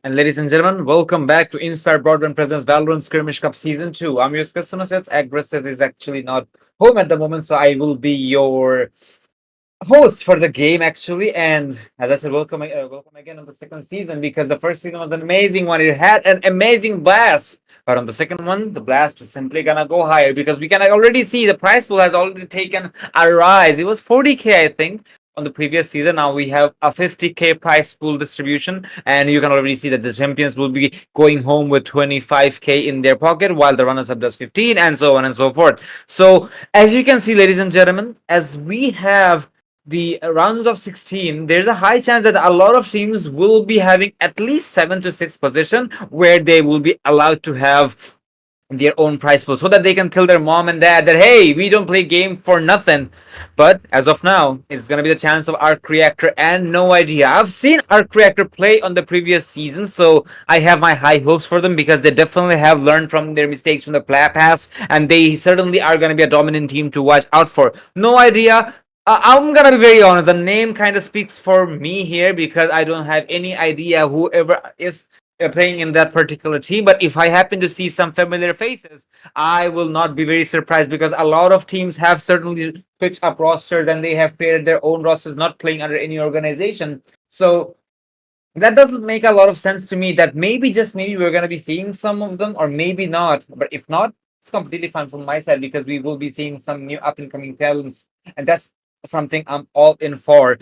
And ladies and gentlemen, welcome back to Inspire Broadband Presents Valorant Skirmish Cup Season 2. I'm your customer sets. Aggressive is actually not home at the moment, so I will be your host for the game actually. And as I said, welcome again on the second season because the first season was an amazing one. It had an amazing blast. But on the second one, the blast is simply gonna go higher because we can already see the prize pool has already taken a rise. It was 40K, I think, on the previous season. Now we have a 50K prize pool distribution, and you can already see that the champions will be going home with 25K in their pocket, while the runners up does 15, and so on and so forth. So as you can see, ladies and gentlemen, as we have the rounds of 16, there's a high chance that a lot of teams will be having at least 7 to 6 position where they will be allowed to have their own prize pool so that they can tell their mom and dad that hey, we don't play game for nothing. But as of now, it's gonna be the chance of Arc Reactor and No Idea. I've seen Arc Reactor play on the previous season, so I have my high hopes for them because they definitely have learned from their mistakes from the past, and they certainly are gonna be a dominant team to watch out for. No Idea, I'm gonna be very honest. The name kind of speaks for me here because I don't have any idea whoever is playing in that particular team. But if I happen to see some familiar faces, I will not be very surprised because a lot of teams have certainly switched up rosters and they have created their own rosters, not playing under any organization. So that doesn't make a lot of sense to me. That maybe just maybe we're gonna be seeing some of them, or maybe not. But if not, it's completely fine from my side because we will be seeing some new up and coming talents, and that's something I'm all in for.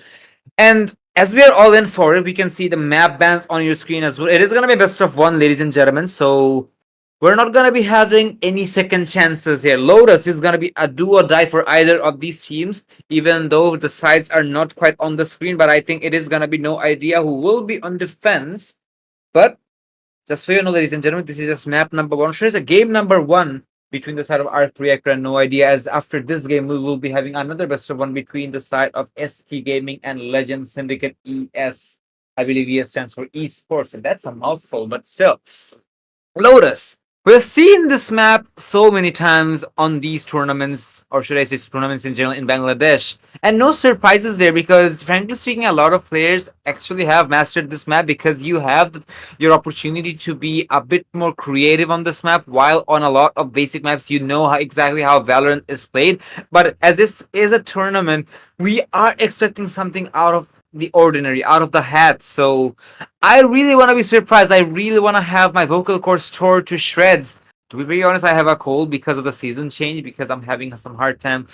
And as we are all in for it, we can see the map bans on your screen as well. It is going to be best of one, ladies and gentlemen. So we're not going to be having any second chances here. Lotus is going to be a do or die for either of these teams, even though the sides are not quite on the screen. But I think it is going to be No Idea who will be on defense. But just so you know, ladies and gentlemen, this is just map number one. Sure, it's a game number one between the side of Arc Reactor and No Idea. As after this game, we will be having another best of one between the side of ST Gaming and Legend Syndicate ES. I believe ES stands for esports, and that's a mouthful, but still. Lotus. We've seen this map so many times on these tournaments, or should I say tournaments in general in Bangladesh. And no surprises there because, frankly speaking, a lot of players actually have mastered this map because you have your opportunity to be a bit more creative on this map, while on a lot of basic maps, you know exactly how Valorant is played. But as this is a tournament, we are expecting something out of the ordinary, out of the hat. So I really want to be surprised. I really want to have my vocal cords tore to shreds. To be very honest, I have a cold because of the season change, because I'm having some hard time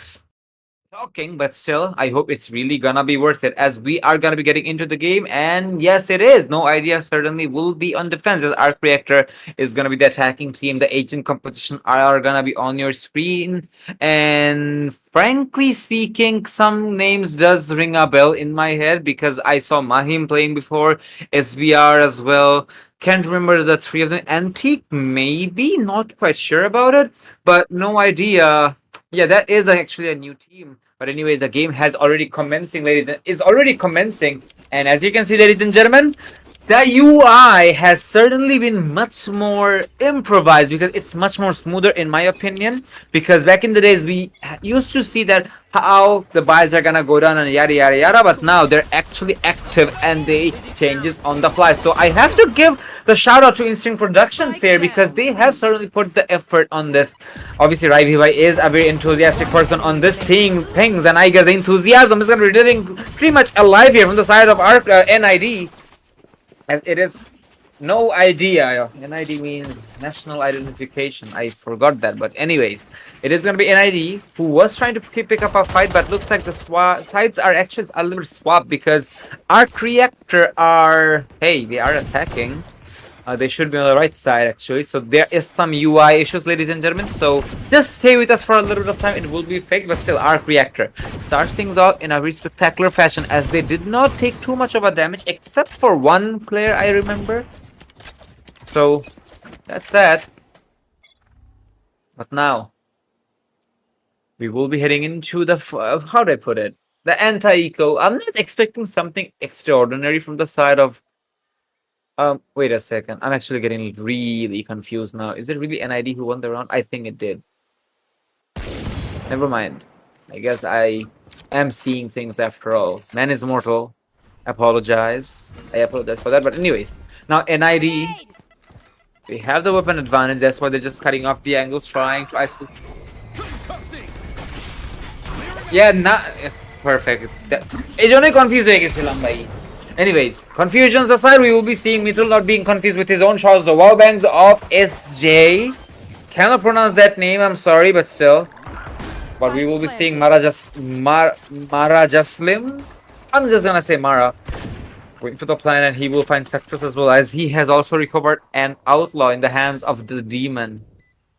talking, but still, I hope it's really gonna be worth it as we are gonna be getting into the game. And yes, it is. No Idea certainly will be on defense as Arc Reactor is gonna be the attacking team. The agent composition are gonna be on your screen. And frankly speaking, some names does ring a bell in my head because I saw Mahim playing before, SBR as well. Can't remember the three of them. Antique, maybe, not quite sure about it, but No Idea. Yeah, that is actually a new team. But anyways, the game has already commencing, ladies, and is already commencing. And as you can see, ladies and gentlemen, the UI has certainly been much more improvised because it's much more smoother in my opinion. Because back in the days, we used to see that how the buys are gonna go down and yada yada yada, but now they're actually active and they changes on the fly. So I have to give the shout out to Instinct Productions here because they have certainly put the effort on this. Obviously, Raivibai is a very enthusiastic person on this things, and I guess the enthusiasm is gonna be living pretty much alive here from the side of our NID. As it is No Idea. NID means national identification. I forgot that. But anyways, it is going to be NID who was trying to pick up a fight, but looks like the sides are actually a little swapped because Arc Reactor are, hey, they are attacking. They should be on the right side actually. So there is some UI issues, ladies and gentlemen. So just stay with us for a little bit of time. It will be fixed, but still Arc Reactor starts things off in a very spectacular fashion as they did not take too much of a damage except for one player I remember. So that's that. But now we will be heading into the how do I put it? The anti-eco. I'm not expecting something extraordinary from the side of wait a second. I'm actually getting really confused now. Is it really NID who won the round? I think it did. Never mind. I guess I am seeing things after all. Man is mortal. I apologize for that. But anyways, Now NID, they have the weapon advantage. That's why they're just cutting off the angles, trying to isolate. Yeah, not perfect. Anyways, confusions aside, we will be seeing Mithul not being confused with his own shots. The wallbangs of SJ. Cannot pronounce that name, I'm sorry, but still. But we will be seeing Mara Jaslim. I'm just gonna say Mara. Going for the plan, and he will find success as well, as he has also recovered an outlaw in the hands of the demon.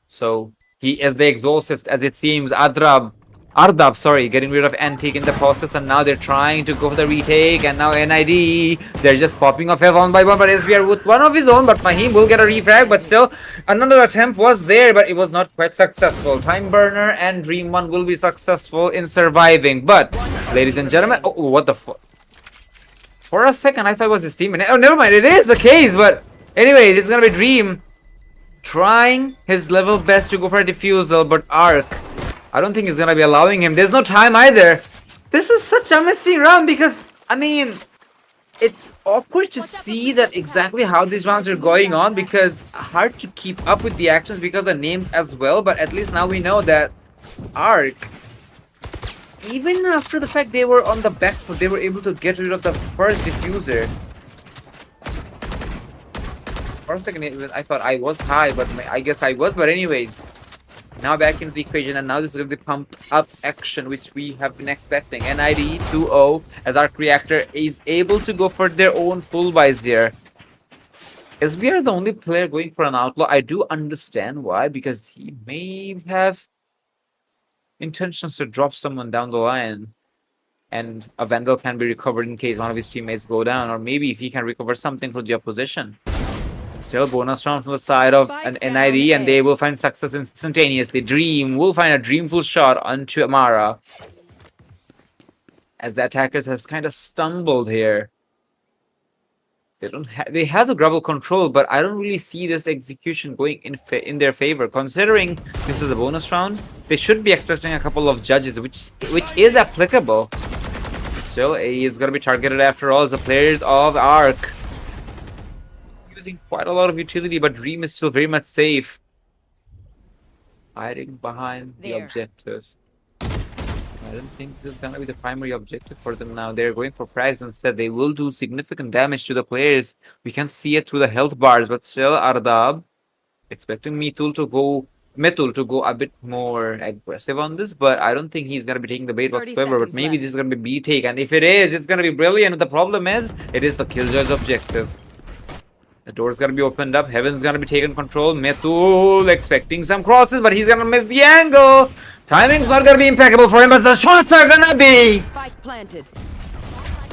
So he is the exorcist, as it seems. Ardab, sorry, getting rid of Antique in the process, and now they're trying to go for the retake, and now NID, they're just popping off one by one, but SBR with one of his own, but Mahim will get a refrag, but still, another attempt was there, but it was not quite successful. Time Burner and Dream One will be successful in surviving, but, ladies and gentlemen, oh, what the fuck? For a second, I thought it was his teammate. Oh, never mind, it is the case, but anyways, it's gonna be Dream trying his level best to go for a defusal, but Arc, I don't think he's gonna be allowing him. There's no time either. This is such a messy round because, I mean, it's awkward to see that exactly how these rounds are going on, because hard to keep up with the actions because of the names as well, but at least now we know that Arc, even after the fact they were on the back foot, they were able to get rid of the first diffuser. For a second, I thought I was high, but I guess I was, but anyways. Now back into the equation, and now this is going to be pump up action, which we have been expecting. NID 2-0 as Arc Reactor is able to go for their own full buys here. SBR is the only player going for an outlaw. I do understand why, because he may have intentions to drop someone down the line, and a Vandal can be recovered in case one of his teammates go down, or maybe if he can recover something from the opposition. Still bonus round from the side of an NID, and they will find success instantaneously. Dream will find a dreamful shot onto Amara, as the attackers has kind of stumbled here. They have the grubble control, but I don't really see this execution going in their favor. Considering this is a bonus round, they should be expecting a couple of judges, which is applicable. Still, he is going to be targeted after all as the players of Arc. Using quite a lot of utility, but Dream is still very much safe. Hiding behind the objective. I don't think this is gonna be the primary objective for them now. They're going for frags instead. They will do significant damage to the players. We can see it through the health bars, but still Ardab expecting Mithul to go a bit more aggressive on this, but I don't think he's gonna be taking the bait whatsoever. But maybe this is gonna be B take, and if it is, it's gonna be brilliant. The problem is, it is the Killjoy's objective. The door's gonna be opened up. Heaven's gonna be taken control. Mithul expecting some crosses, but he's gonna miss the angle. Timing's not gonna be impeccable for him, but the shots are gonna be. Spike planted.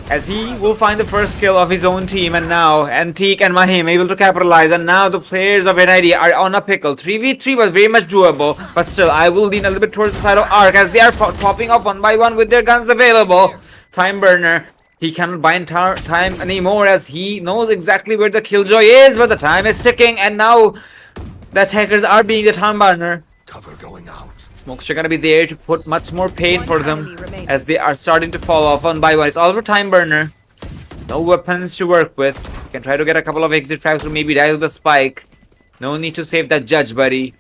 As he will find the first kill of his own team, and now Antique and Mahim able to capitalize, and now the players of NID are on a pickle. 3v3 was very much doable, but still I will lean a little bit towards the side of Arc as they are popping up one by one with their guns available. Time Burner. He cannot buy time anymore as he knows exactly where the Killjoy is, but the time is ticking, and now the attackers are being the Time Burner. Cover going out. Smokes are gonna be there to put much more pain for them as they are starting to fall off one by one. It's all over Time Burner. No weapons to work with. You can try to get a couple of exit frags or maybe die with the spike. No need to save that judge, buddy,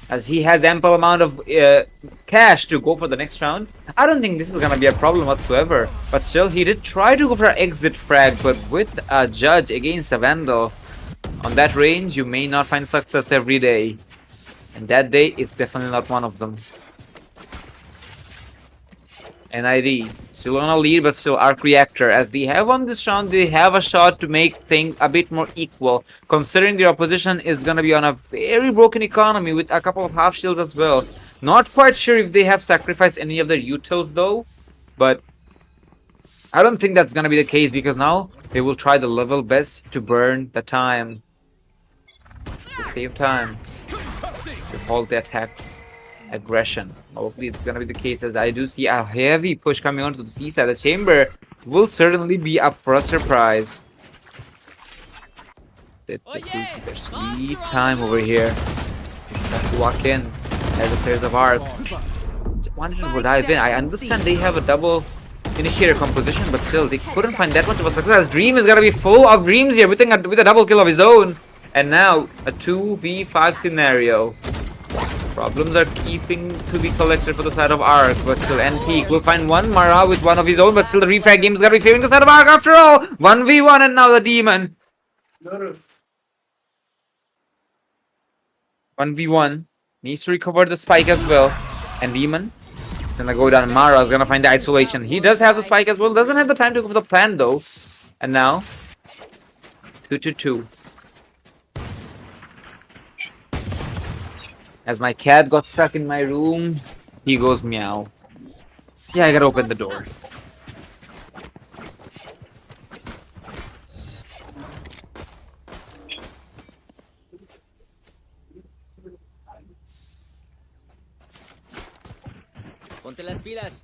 as he has ample amount of cash to go for the next round. I don't think this is gonna be a problem whatsoever, but still he did try to go for an exit frag, but with a judge against a Vandal on that range, you may not find success every day, and that day is definitely not one of them. NID still on a lead, but still Arc Reactor, as they have on this round, they have a shot to make things a bit more equal, considering their opposition is going to be on a very broken economy with a couple of half shields as well. Not quite sure if they have sacrificed any of their utils though, but I don't think that's going to be the case, because now they will try the level best to burn the time, to save time, to halt the attacks. Aggression. Hopefully it's gonna be the case, as I do see a heavy push coming onto the C side. The chamber will certainly be up for a surprise. Their sweet time over here. This is time to walk in as the players of Arc. 100 will dive in. I understand they have a double initiator composition, but still they couldn't find that much of a success. Dream is gonna be full of dreams here with a double kill of his own. And now a 2v5 scenario. Problems are keeping to be collected for the side of Ark, but still Antique will find one Mara with one of his own, but still the refrag game is gonna be favoring the side of Ark after all. 1v1 and now the Demon. 1v1 needs to recover the spike as well, and Demon is gonna go down. Mara is gonna find the isolation. He does have the spike as well, doesn't have the time to go for the plan though. And now 2-2. As my cat got stuck in my room, he goes meow. Yeah, I gotta open the door. Ponte las pilas.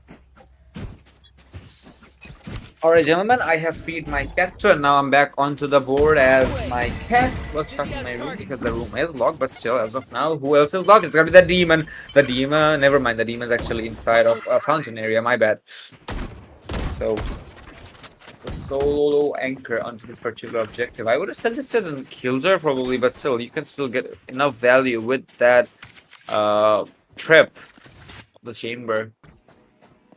Alright, gentlemen, I have freed my cat too, and now I'm back onto the board as my cat was stuck in my room because the room is locked, but still, as of now, who else is locked? It's gonna be the Demon. The Demon, never mind, the Demon's actually inside of a fountain area, my bad. So, it's a solo anchor onto this particular objective. I would have suggested a Killjoy probably, but still, you can still get enough value with that trip of the chamber.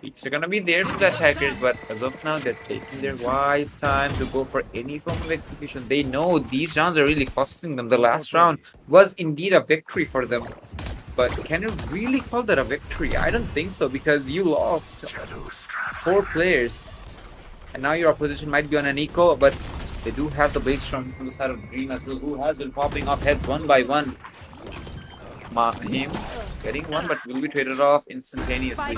Peaks are gonna be there to the attackers, but as of now, they're taking their wise time to go for any form of execution. They know these rounds are really costing them. The last round was indeed a victory for them. But can you really call that a victory? I don't think so, because you lost 4 players. And now your opposition might be on an eco, but they do have the base from the side of Dream as well, who has been popping off heads one by one. Him getting one, but will be traded off instantaneously.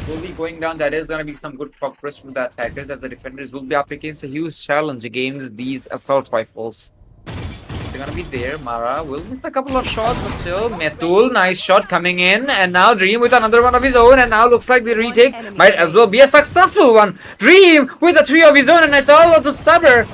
Slowly going down, that is going to be some good progress from the attackers, as the defenders will be up against a huge challenge against these assault rifles. They're going to be there. Mara will miss a couple of shots, but still, Metul, nice shot coming in, and now Dream with another one of his own, and now looks like the retake might as well be a successful one. Dream with a 3 of his own, and it's all up to Saber.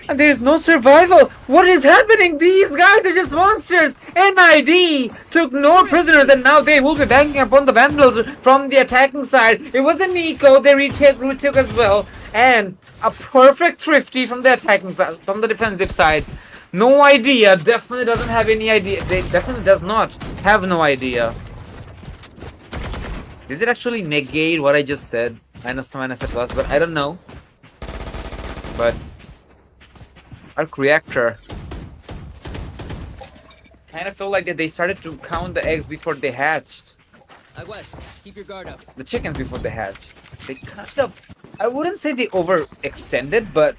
And there's no survival. What is happening? These guys are just monsters. NID took no prisoners, and now they will be banging upon the Vandals from the attacking side. It was a Nico. They retook as well. And a perfect thrifty from the attacking side, from the defensive side. No idea. Definitely doesn't have any idea. They definitely does not have no idea. Does it actually negate what I just said? Minus a plus, but I don't know. But Arc Reactor kind of feel like that they started to count the eggs before they hatched. Keep your guard up. The chickens before they hatched. They kind of, I wouldn't say they overextended, but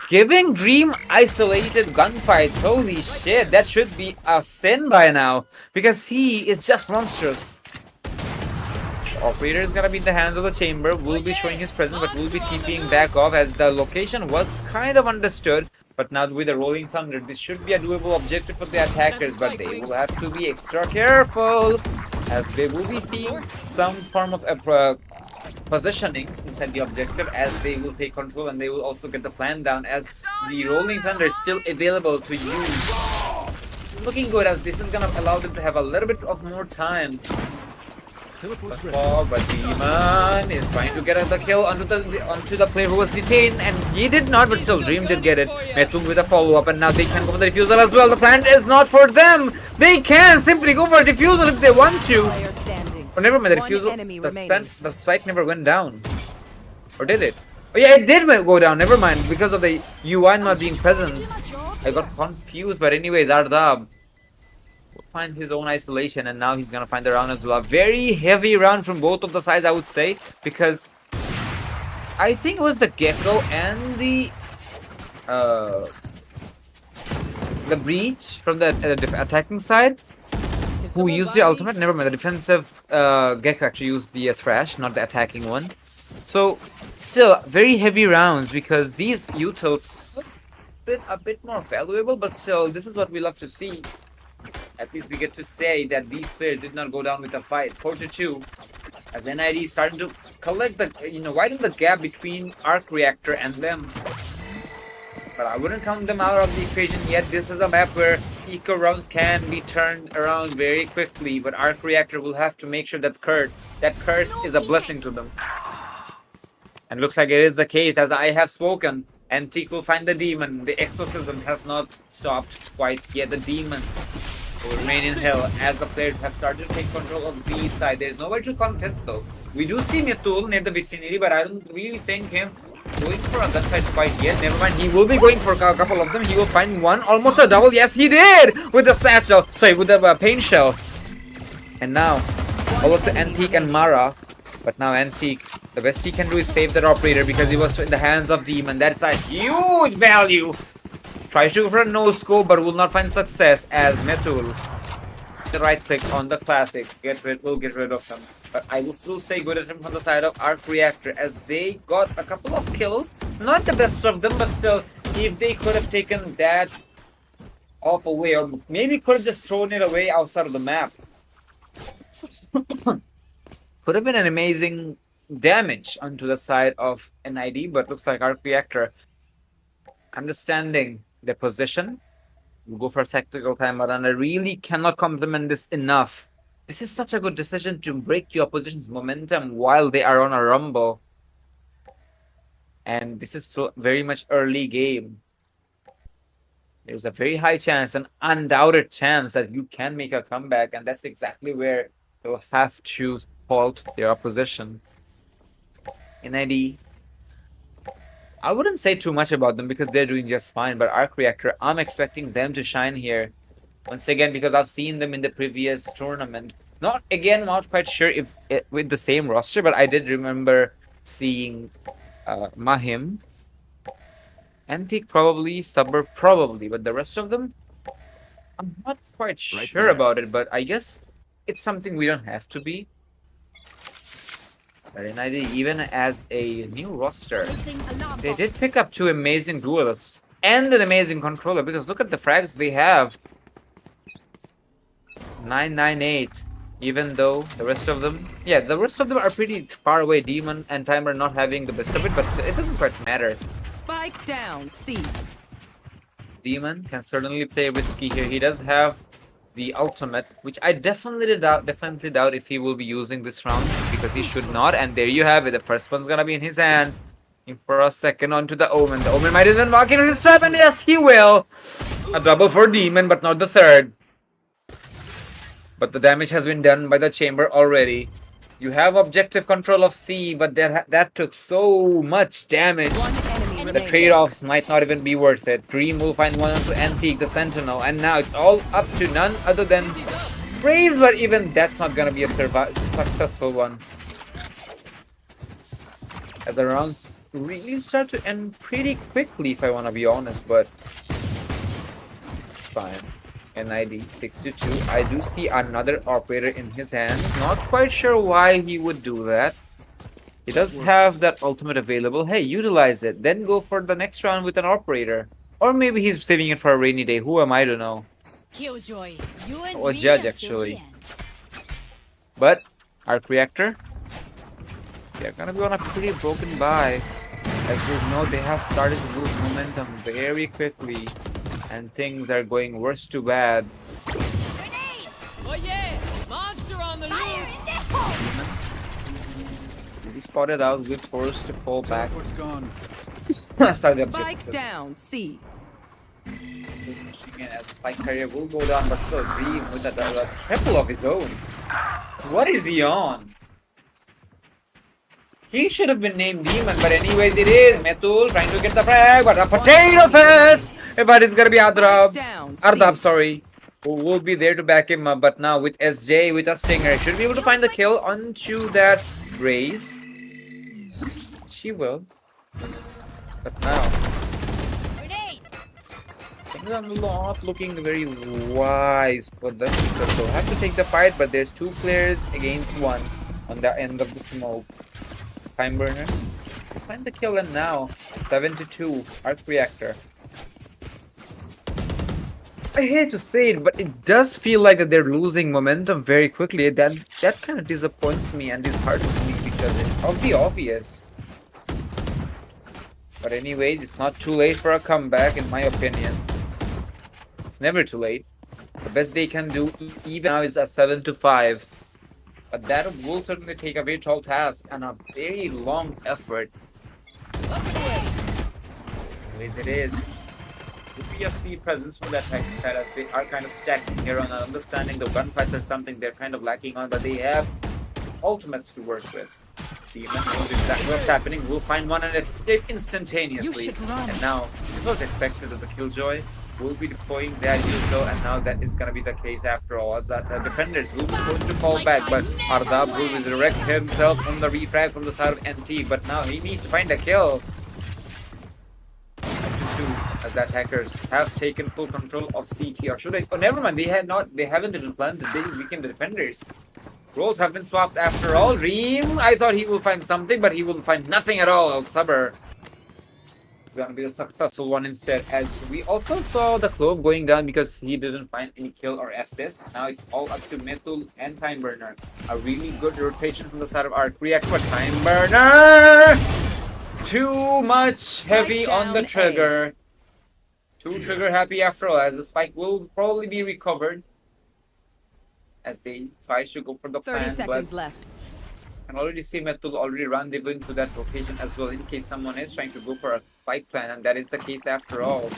giving Dream isolated gunfights, holy shit, that should be a sin by now, because he is just monstrous. The operator is gonna be in the hands of the chamber, will be showing his presence, but will be TPing back off, as the location was kind of understood. But now with the Rolling Thunder, this should be a doable objective for the attackers, but they will have to be extra careful, as they will be seeing some form of positionings inside the objective, as they will take control, and they will also get the plan down, as the Rolling Thunder is still available to use. This is looking good, as this is going to allow them to have a little bit of more time. But Demon is trying to get the kill onto the player who was detained, and he did not, but still Dream did get it. Metum with a follow-up, and now they can go for the defusal as well. The plan is not for them. They can simply go for a defusal if they want to. Or never mind, the defusal, the spike never went down. Or did it? Oh yeah, it did go down, never mind, because of the UI not being present. I got confused, but anyways, Ardab will find his own isolation, and now he's gonna find the round as well. A very heavy round from both of the sides, I would say, because I think it was the Gecko and the Breach from the attacking side who used the ultimate. Never mind, the defensive Gecko actually used the Thrash, not the attacking one. So still very heavy rounds, because these utils a bit more valuable, but still this is what we love to see. At least we get to say that these players did not go down with a fight. 4-2, as NID is starting to collect the, widen the gap between Arc Reactor and them. But I wouldn't count them out of the equation yet. This is a map where eco rounds can be turned around very quickly, but Arc Reactor will have to make sure that curse is a blessing to them. And looks like it is the case, as I have spoken. Antique will find the demon. The exorcism has not stopped quite yet. The demons will remain in hell as the players have started to take control of B side. There's nobody to contest though. We do see Mitul near the vicinity, but I don't really think him going for a gunfight quite yet. Never mind, he will be going for a couple of them. He will find one, almost a double. Yes, he did! With the satchel. Sorry, with the pain shell. And now, it's all up to Antique and Mara. But now Antique, the best he can do is save that operator because he was in the hands of Demon. That's a huge value. Tries to go for a no-scope but will not find success as Metul. The right click on the classic. We'll get rid of him. But I will still say good at him from the side of Arc Reactor as they got a couple of kills. Not the best of them, but still, if they could have taken that off away or maybe could have just thrown it away outside of the map. Could have been an amazing damage onto the side of NID, but looks like Arc Reactor understanding their position. We'll go for a tactical timeout, and I really cannot compliment this enough. This is such a good decision to break the opposition's momentum while they are on a rumble. And this is still very much early game. There's a very high chance, an undoubted chance that you can make a comeback, and that's exactly where they'll have to halt their opposition. NID, I wouldn't say too much about them because they're doing just fine, but Arc Reactor, I'm expecting them to shine here. Once again, because I've seen them in the previous tournament. Not quite sure if with the same roster, but I did remember seeing Mahim. Antique probably, Stubber probably, but the rest of them, I'm not quite sure about it, but I guess it's something we don't have to be. But NID, even as a new roster, they did pick up 2 amazing duelists and an amazing controller, because look at the frags they have. 998, even though the rest of them, the rest of them are pretty far away. Demon and Timer not having the best of it, but it doesn't quite matter. Spike down, C. Demon can certainly play risky here. He does have the ultimate, which I definitely doubt if he will be using this round, because he should not. And there you have it. The first one's gonna be in his hand. For a second onto the Omen. The Omen might even walk into his trap, and yes, he will. A double for Demon, but not the third. But the damage has been done by the chamber already. You have objective control of C, but that took so much damage. The trade-offs might not even be worth it. Dream will find one onto Antique, the Sentinel, and now it's all up to none other than Raze, but even that's not gonna be a successful one. As the rounds really start to end pretty quickly, if I want to be honest, but this is fine. NID 6-2. I do see another operator in his hands. Not quite sure why he would do that. He does have that ultimate available. Hey, utilize it. Then go for the next round with an operator. Or maybe he's saving it for a rainy day. Who am I to know? Killjoy, you and Or me Judge, until actually. the end. But Arc Reactor, they're gonna be on a pretty broken buy. Like, you know, they have started to lose momentum very quickly. And things are going worse to bad. Oh yeah! Monster on the loose! He spotted out, with forced to fall back. Spike down, C. As a spike carrier will go down, but still Dream with a triple of his own. What is he on? He should have been named Demon, but anyways it is. Metul trying to get the frag, but a potato fest! But it's gonna be Ardab, sorry. Who will be there to back him up, but now with SJ, with a Stinger, should be able to find the kill onto that Raze. She will. But now, things are not looking very wise for them, because they'll have to take the fight, but there's 2 players against 1 on the end of the smoke. Time burner. Find the kill, and now 7-2. Arc Reactor. I hate to say it, but it does feel like that they're losing momentum very quickly. That kind of disappoints me and disheartens me because of the obvious. But anyways, it's not too late for a comeback, in my opinion. It's never too late. The best they can do even now is a 7-5. But that will certainly take a very tall task and a very long effort. Up and away. Anyways, it is. Would be a C presence from that Titan side as they are kind of stacking here on understanding the gunfights are something they're kind of lacking on, but they have ultimates to work with. Demon knows exactly what's happening, will find one and escape instantaneously. You should run. And now, it was expected that the Killjoy will be deploying their ult, and now that is gonna be the case after all, as that defenders will be forced to fall back, but Ardab will resurrect himself from the refrag from the side of NT, but now he needs to find a kill. 5-2, as the attackers have taken full control of CT, or should I? Oh, never mind. They haven't even planted. They just became the defenders. Roles have been swapped after all. Reem, I thought he will find something, but he will find nothing at all. El Sabr is gonna be the successful one instead. As we also saw the Clove going down because he didn't find any kill or assist. Now it's all up to Metul and Time Burner. A really good rotation from the side of Arc React, but Time Burner! Too much heavy on the trigger. Too trigger happy after all, as the spike will probably be recovered as they try to go for the 30 plan, seconds but left. I can already see Metul already rendezvousing to that rotation as well in case someone is trying to go for a spike plan, and that is the case after all.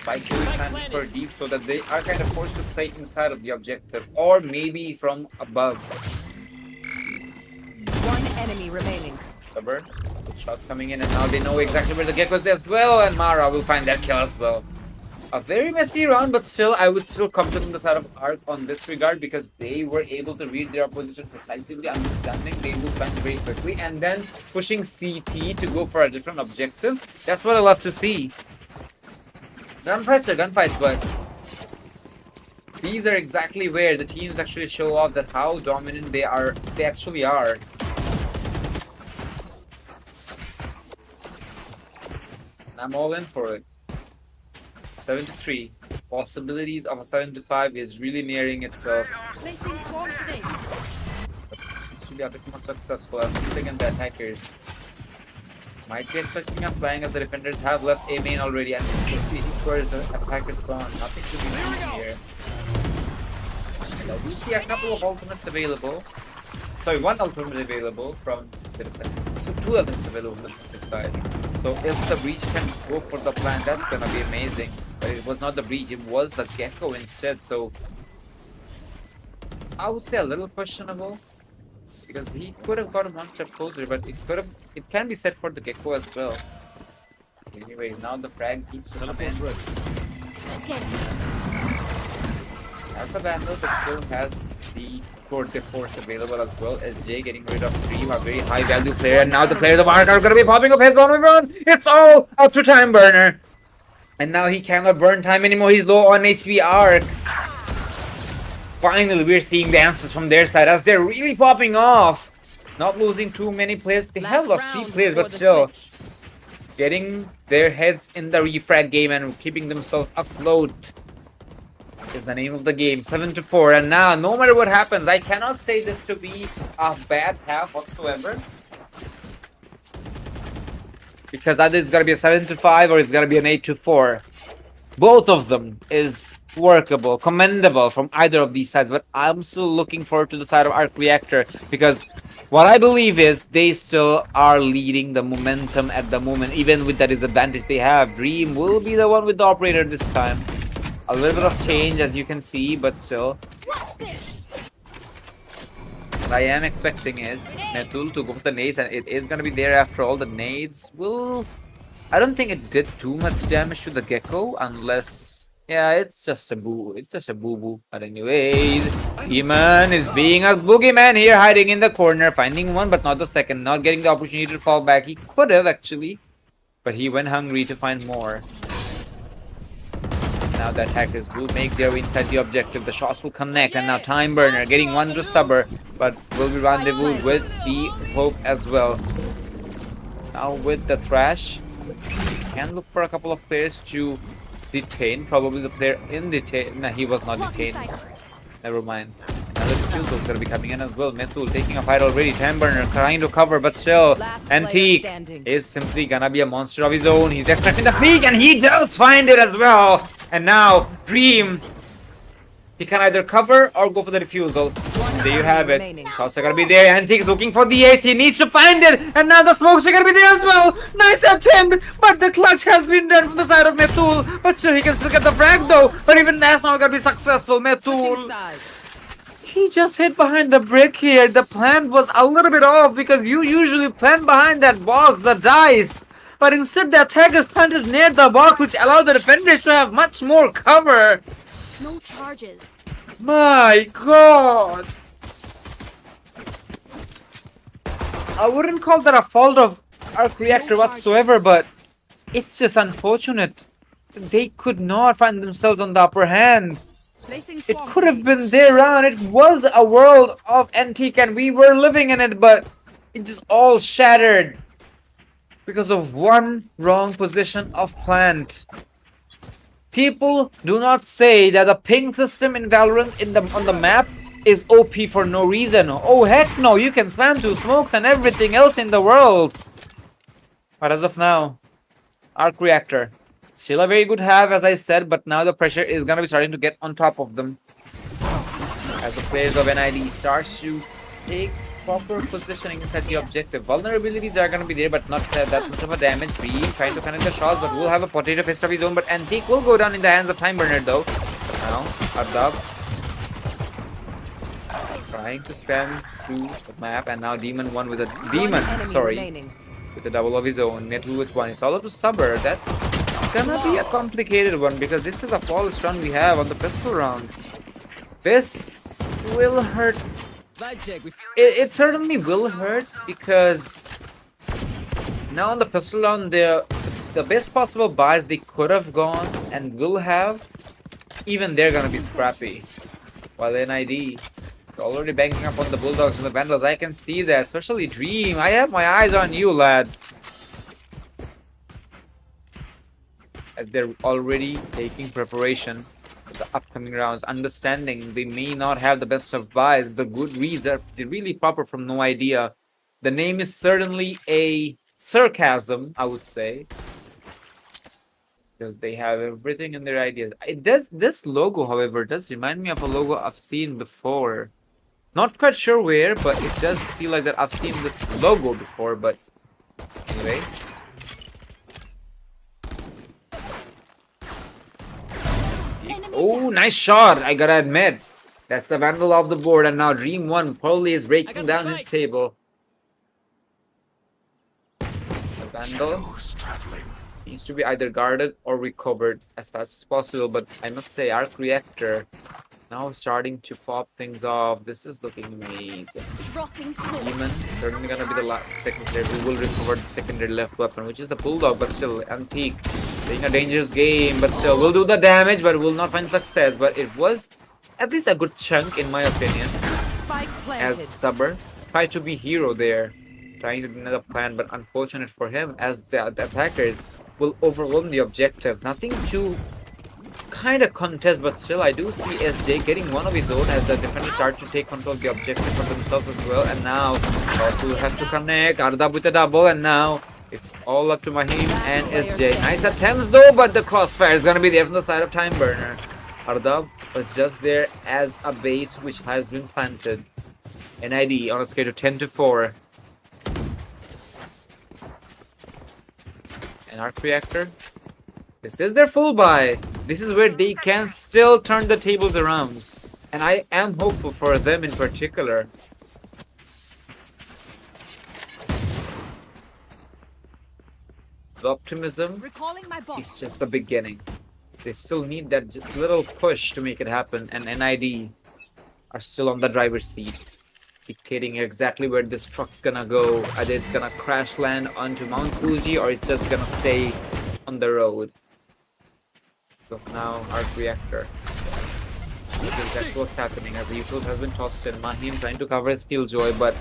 Spike will be planted for deep so that they are kind of forced to play inside of the objective or maybe from above. One enemy remaining. Sabr, shots coming in, and now they know exactly where the Gecko is as well, and Mara will find that kill as well. A very messy round, but still, I would still come to the side of Arc on this regard because they were able to read their opposition precisely, understanding they will find very quickly, and then pushing CT to go for a different objective. That's what I love to see. Gunfights are gunfights, but these are exactly where the teams actually show off that how dominant they are. They actually are. I'm all in for it. 7-3. Possibilities of a 7-5 is really nearing itself. Placing swarm grenade. Needs to be a bit more successful. And once again, the attackers might be expecting a flying as the defenders have left A main already, and you see where the attackers spawn. Nothing to be seen here. We see a couple of ultimates available. Sorry, one ultimate available from the defense. So two ultimates available on the defensive side. So if the breach can go for the plan, that's gonna be amazing. But it was not the breach, it was the Gecko instead. So I would say a little questionable because he could have gotten one step closer, but it can be set for the Gecko as well. Anyways, now the frag needs to come in. That's a vandal, but still has the core force available as well. SJ getting rid of Dream, a very high value player, and now the players of Arc are going to be popping up his 1v1. It's all up to Time Burner, and now he cannot burn time anymore. He's low on HP. Arc. Finally, we're seeing the answers from their side as they're really popping off. Not losing too many players. They have lost 3 players, but still getting their heads in the refrag game and keeping themselves afloat is the name of the game. 7-4, and now no matter what happens, I cannot say this to be a bad half whatsoever, because either it's gonna be a 7-5 or it's gonna be an 8-4. Both of them is workable, commendable from either of these sides, but I'm still looking forward to the side of Arc Reactor because what I believe is they still are leading the momentum at the moment, even with that disadvantage they have. Dream will be the one with the operator this time. A little bit of change, as you can see, but still. What I am expecting is Metul to go for the nades, and it is going to be there after all. The nades will... I don't think it did too much damage to the Gecko, unless... Yeah, it's just a boo. It's just a boo-boo. But anyways, Demon is being a boogeyman here, hiding in the corner, finding one, but not the second. Not getting the opportunity to fall back. He could have, actually. But he went hungry to find more. Now the attackers will make their way inside the objective. The shots will connect, and now Time Burner getting one to Sabr, but will be rendezvous with the Hope as well. Now with the Thrash, can look for a couple of players to detain. Probably the player in detain. Nah, he was not detained. Never mind. Another refusal is going to be coming in as well. Metul taking a fight already. Time Burner trying to cover, but still, Antique is simply gonna be a monster of his own. He's expecting the peek, and he does find it as well. And now Dream He can either cover or go for the refusal. There you have it. remaining. Shots are gonna be there. Antique's looking for the ace. He needs to find it. And now the smokes are gonna be there as well. Nice attempt. But the clutch has been done from the side of Methul. But still, he can still get the frag though. But even that's not gonna be successful. Switching Methul. sides. He just hit behind the brick here. The plan was a little bit off because you usually plan behind that box, the dice. But instead, the attackers planted near the box, which allowed the defenders to have much more cover. No charges. My god! I wouldn't call that a fault of Arc Reactor whatsoever, but it's just unfortunate. They could not find themselves on the upper hand. Placing It swarm could have grenade. been their round. It was a world of Antique and we were living in it, but it just all shattered because of one wrong position of plant. People do not say that the ping system in Valorant on the map is OP for no reason. Oh heck no, you can spam 2 smokes and everything else in the world. But as of now, Arc Reactor. Still a very good have, as I said, but now the pressure is gonna be starting to get on top of them. As the players of NID starts to take proper positioning inside the objective. Vulnerabilities are gonna be there, but not that much of a damage. Dream trying to connect the shots, but will have a potato fist of his own. But Antique will go down in the hands of Time Burner though. Now, Ardab trying to spam through the map, and now Demon one with a Demon, One enemy sorry, remaining. with a double of his own. Metal with one. It's all up to Subber. That's gonna be a complicated one because this is a flawless run we have on the pistol round. This will hurt. Vibe check. It certainly will hurt because now on the pistol round, the best possible buys they could have gone and will have, even they're gonna be scrappy. While NID already banking up on the Bulldogs and the Vandals, I can see that, especially Dream. I have my eyes on you, lad. As they're already taking preparation for the upcoming rounds, understanding they may not have the best of buys. The good reads are really proper from No Idea. The name is certainly a sarcasm, I would say, because they have everything in their ideas. It does. This logo, however, does remind me of a logo I've seen before. Not quite sure where, but it does feel like that I've seen this logo before. But anyway. Oh, nice shot! I gotta admit, that's the Vandal off the board, and now Dream One probably is breaking down his table. The Vandal needs to be either guarded or recovered as fast as possible. But I must say, Arc Reactor now starting to pop things off. This is looking amazing. Dropping smoke. Demon certainly gonna be the second player who will recover the secondary left weapon, which is the Bulldog, but still Antique playing a dangerous game, but still will do the damage, but will not find success. But it was at least a good chunk in my opinion, Spike as planted. Subber tried to be hero there, trying to do another plan, but unfortunate for him as the attackers will overwhelm the objective. Nothing to kind of contest, but still I do see SJ getting one of his own as the defenders start to take control of the objective for themselves as well. And now also will have to connect. Ardab with a double, and now it's all up to Mahim and SJ. Nice attempts though, but the crossfire is gonna be there from the side of Time Burner. Ardab was just there as a bait which has been planted. NID on a scale of 10-4. An Arc Reactor. This is their full buy. This is where they can still turn the tables around. And I am hopeful for them in particular. The optimism Recalling my is boss. just the beginning. They still need that little push to make it happen. And NID are still on the driver's seat, dictating exactly where this truck's gonna go. Either it's gonna crash land onto Mount Fuji or it's just gonna stay on the road. So now Arc Reactor. This is exactly what's happening as the util has been tossed in. Mahim trying to cover his Killjoy, but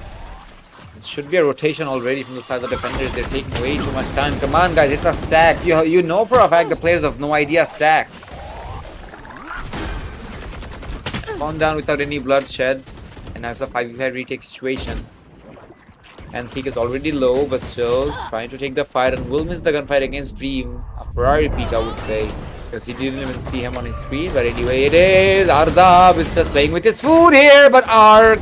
it should be a rotation already from the side of the defenders. They're taking way too much time. Come on guys, it's a stack. You know for a fact the players have no idea stacks. Gone down without any bloodshed. And as a 5v5 retake situation. Antique is already low, but still trying to take the fight and will miss the gunfight against Dream. A Ferrari peak, I would say. Because he didn't even see him on his screen. But anyway, it is. Ardab is just playing with his food here. But Ark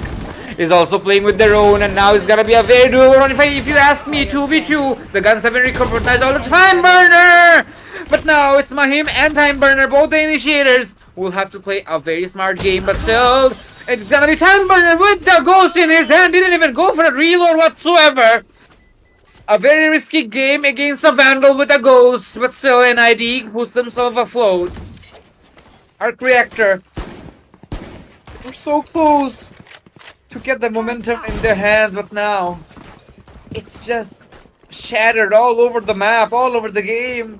is also playing with their own. And now it's going to be a very doable one. If you ask me, 2v2. The guns have been recognized all the time burner. But now it's Mahim and Time Burner, both the initiators. Will have to play a very smart game. But still, it's going to be Time Burner with the ghost in his hand. Didn't even go for a reload whatsoever. A very risky game against a Vandal with a Ghost, but still NID puts themselves afloat. Arc Reactor. We're so close to get the momentum in their hands, but now it's just shattered all over the map, all over the game.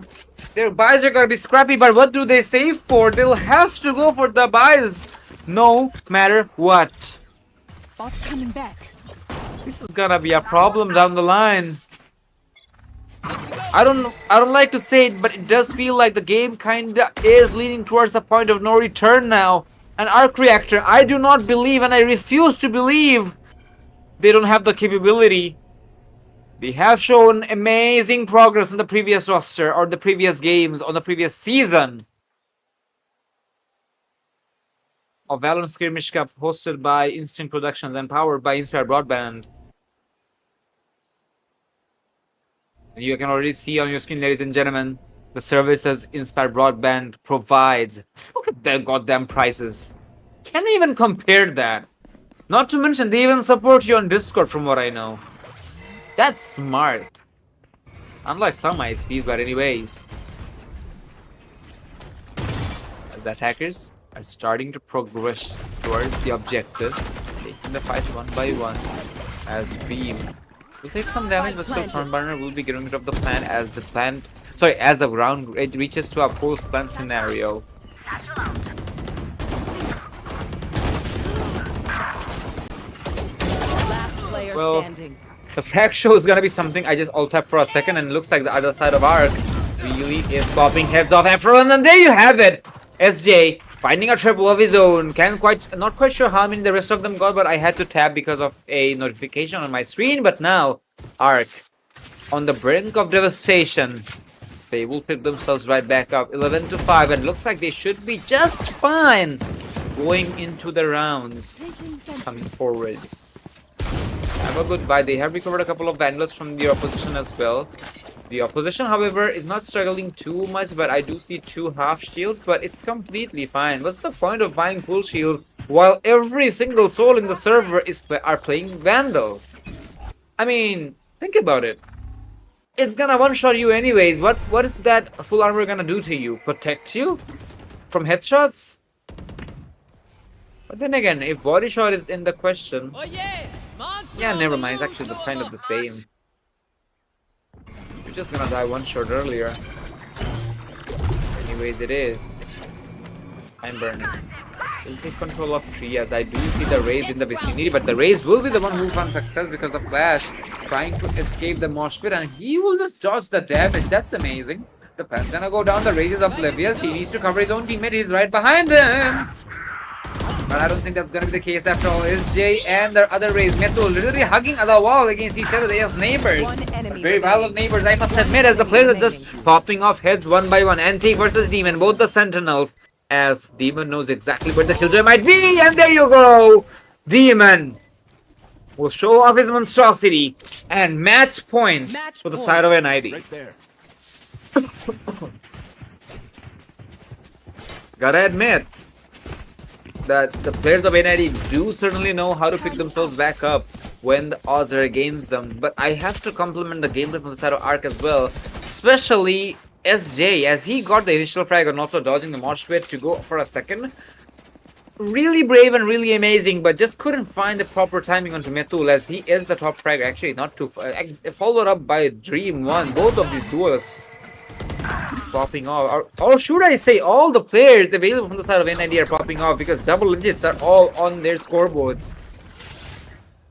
Their buys are gonna be scrappy, but what do they save for? They'll have to go for the buys, no matter what. Bot coming back. This is gonna be a problem down the line. I don't like to say it, but it does feel like the game kinda is leaning towards the point of no return now. An Arc Reactor, I do not believe and I refuse to believe they don't have the capability. They have shown amazing progress in the previous roster or the previous games on the previous season of Valorant Skirmish Cup hosted by Instinct Productions and powered by Inspire Broadband. You can already see on your screen, ladies and gentlemen, the services Inspire Broadband provides. Look at their goddamn prices. Can't even compare that. Not to mention, they even support you on Discord from what I know. That's smart. Unlike some ISPs, but anyways. As the attackers are starting to progress towards the objective, taking the fights one by one as Beam will take some damage, but still Thornburner will be getting rid of the plant as the round reaches to a post-plant scenario. Last player Well, standing. the frag show is gonna be something. I just alt tap for a second and it looks like the other side of Arc really is popping heads off after all, and then there you have it. SJ finding a triple of his own. Not quite sure how many the rest of them got, but I had to tap because of a notification on my screen. But now Arc on the brink of devastation. They will pick themselves right back up 11-5, and looks like they should be just fine going into the rounds coming forward. Have a good buy. They have recovered a couple of Vandals from the opposition as well. The opposition, however, is not struggling too much, but I do see 2 half shields, but it's completely fine. What's the point of buying full shields while every single soul in the server are playing Vandals? I mean, think about it. It's gonna one-shot you anyways. What is that full armor gonna do to you? Protect you from headshots? But then again, if body shot is in the question, Oh yeah! Monster yeah, on never the mind. It's loose, actually you kind of the overheard. same. You're just gonna die one shot earlier. Anyways, it is. I'm burning. We'll take control of tree as I do see the Raze in the vicinity, but the Raze will be the one who finds success because the Flash trying to escape the mosh pit and he will just dodge the damage. That's amazing. The Plan's gonna go down, the Raze is oblivious. He needs to cover his own teammate, he's right behind him. But I don't think that's gonna be the case after all. SJ and their other Raze, Meto, literally hugging the wall against each other. They as neighbors. One enemy Very remaining. violent neighbors, I must admit, as the players are just popping off heads one by one. Antique versus Demon, both the Sentinels. As Demon knows exactly where the killjoy might be, and there you go! Demon will show off his monstrosity and match point Match for the point. side of NID. Right there. Gotta admit that the players of NID do certainly know how to pick themselves back up when the odds are against them. But I have to compliment the gameplay from the side of Arc as well, especially SJ, as he got the initial frag and also dodging the mosh pit to go for a second. Really brave and really amazing, but just couldn't find the proper timing onto Metul, as he is the top frag, actually not too followed up by Dream 1. Both of these duels is popping off, or should I say all the players available from the side of NID are popping off, because double digits are all on their scoreboards.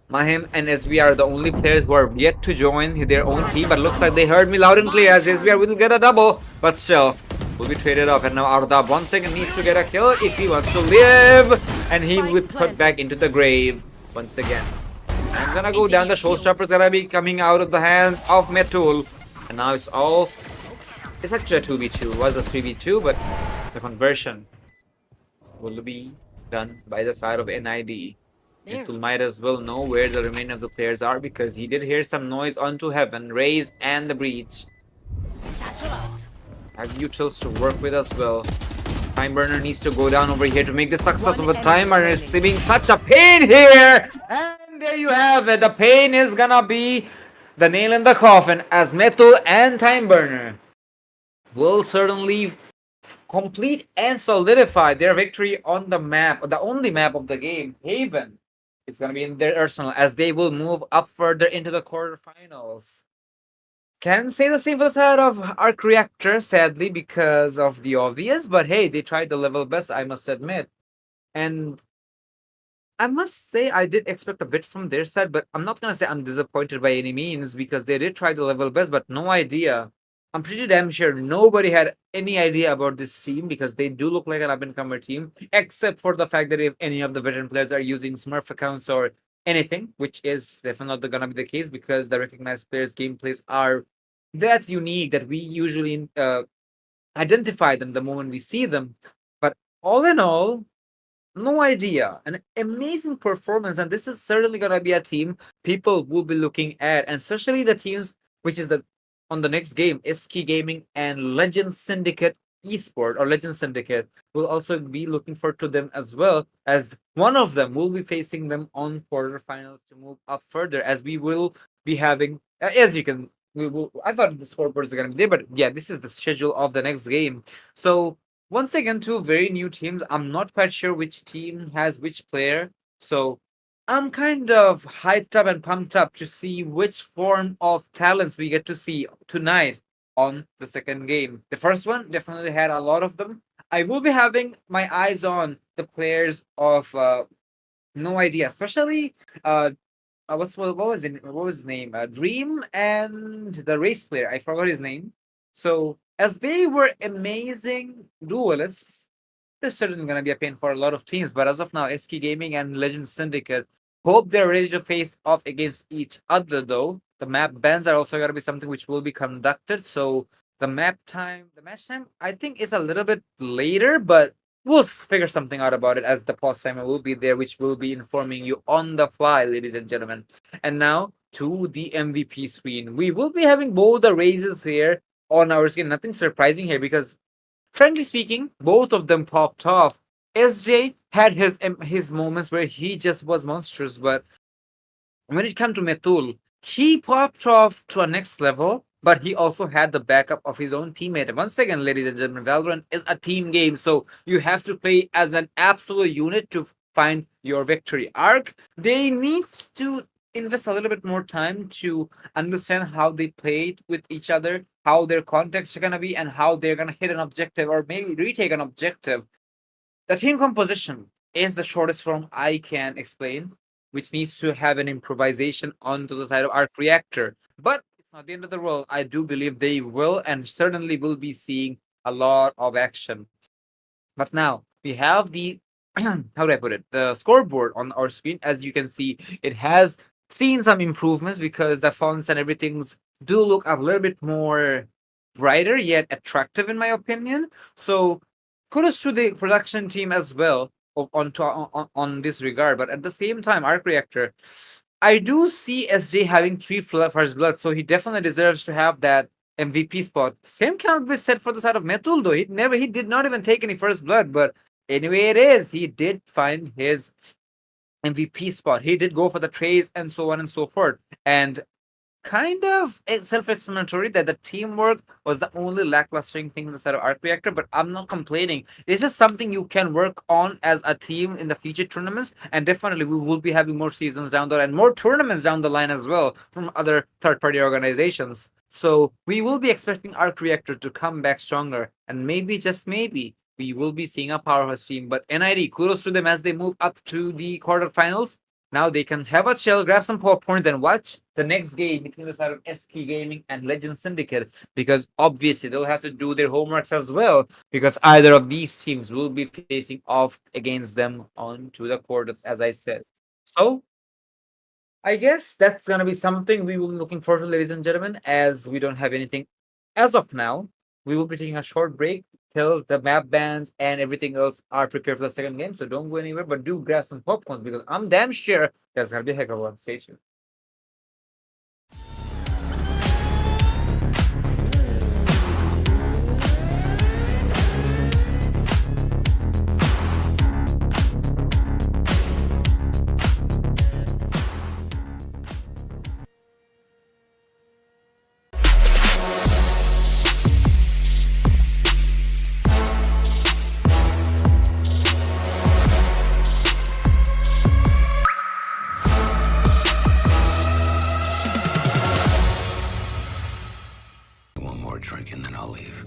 Mahim and SBR are the only players who are yet to join their own team, but looks like they heard me loud and clear, as SBR will get a double, but still will be traded off. And now Ardab once again needs to get a kill if he wants to live, and he will be put back into the grave once again. And it's gonna go down, the showstopper's gonna be coming out of the hands of Metul, and now it's all It's actually a 2v2. It was a 3v2, but the conversion will be done by the side of NID. There. Nitul might as well know where the remainder of the players are because he did hear some noise onto heaven, Raze and the breach. Satchel out. Have utils to work with as well. Time Burner needs to go down over here to make this successful, One but Time Burner is enemy receiving such a pain here! And there you have it. The pain is gonna be the nail in the coffin as Metal and Time Burner will certainly complete and solidify their victory on the map, the only map of the game, Haven. It's gonna be in their arsenal as they will move up further into the quarterfinals. Can say the same for the side of Arc Reactor, sadly, because of the obvious, but hey, they tried the level best, I must admit. And I must say I did expect a bit from their side, but I'm not gonna say I'm disappointed by any means because they did try the level best, but no idea. I'm pretty damn sure nobody had any idea about this team because they do look like an up-and-comer team, except for the fact that if any of the veteran players are using Smurf accounts or anything, which is definitely not gonna be the case because the recognized players' gameplays are that unique that we usually identify them the moment we see them. But all in all, no idea. An amazing performance, and this is certainly gonna be a team people will be looking at, and especially the teams which is the on the next game, SK Gaming and Legend Syndicate Esport or Legend Syndicate will also be looking forward to them as well, as one of them will be facing them on quarterfinals to move up further, as we will be having as you can we will I thought the scoreboards are gonna be there, but yeah, this is the schedule of the next game. So once again, two very new teams. I'm not quite sure which team has which player. So I'm kind of hyped up and pumped up to see which form of talents we get to see tonight on the second game. The first one definitely had a lot of them. I will be having my eyes on the players of no idea, especially what was his name? Dream and the race player. I forgot his name. So as they were amazing duelists, they're certainly gonna be a pain for a lot of teams. But as of now, SK Gaming and Legend Syndicate hope they're ready to face off against each other. Though the map bans are also gonna be something which will be conducted. So the match time, I think is a little bit later, but we'll figure something out about it as the pause timer will be there, which will be informing you on the fly, ladies and gentlemen. And now to the MVP screen. We will be having both the raises here on our screen. Nothing surprising here because, frankly speaking, both of them popped off. SJ had his moments where he just was monstrous, but when it came to Metul, he popped off to a next level, but he also had the backup of his own teammate. And once again, ladies and gentlemen, Valorant is a team game, so you have to play as an absolute unit to find your victory. Arc, they need to invest a little bit more time to understand how they play with each other, how their contexts are gonna be, and how they're gonna hit an objective or maybe retake an objective. The team composition is the shortest form I can explain, which needs to have an improvisation onto the side of Arc Reactor. But it's not the end of the world. I do believe they will and certainly will be seeing a lot of action. But now we have the how do I put it? The scoreboard on our screen. As you can see, it has seen some improvements because the fonts and everything's do look a little bit more brighter yet attractive in my opinion. So kudos to the production team as well on this regard. But at the same time, Arc Reactor, I do see SJ having three first blood, so he definitely deserves to have that MVP spot. Same cannot be said for the side of Metul though. He did not even take any first blood, but anyway it is. He did find his MVP spot. He did go for the trays and so on and so forth. And kind of self-explanatory that the teamwork was the only lacklustering thing inside of Arc Reactor, but I'm not complaining. It's just something you can work on as a team in the future tournaments, and definitely we will be having more seasons down the line, more tournaments down the line as well from other third-party organizations. So we will be expecting Arc Reactor to come back stronger, and maybe, just maybe, we will be seeing a powerhouse team. But NID, kudos to them as they move up to the quarterfinals. Now they can have a chill, grab some popcorn, and watch the next game between the side of SK Gaming and Legend Syndicate because obviously they'll have to do their homeworks as well because either of these teams will be facing off against them onto the quarters, as I said. So I guess that's gonna be something we will be looking forward to, ladies and gentlemen, as we don't have anything as of now. we will be taking a short break till the map bans and everything else are prepared for the second game. So don't go anywhere, but do grab some popcorn because I'm damn sure there's gonna be a heck of a one. Stay tuned. One more drink and then I'll leave.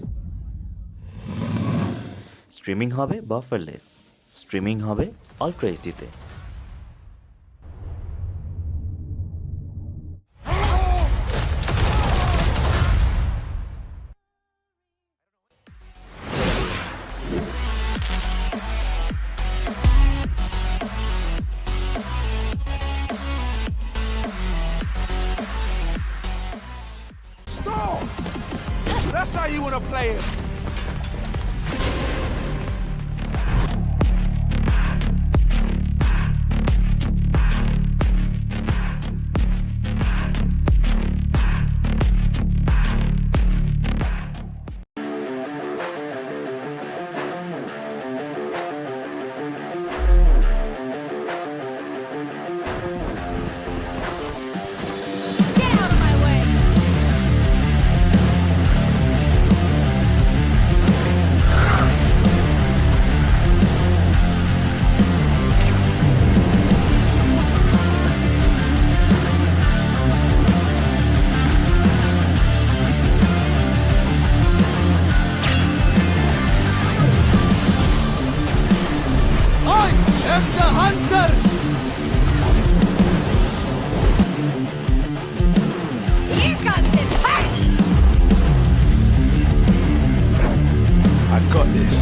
Streaming হবে বাফারলেস, streaming হবে ultra এইচডিতে। That's how you want to play it. Get out of my way! I am the hunter. Here comes the party! I've got this.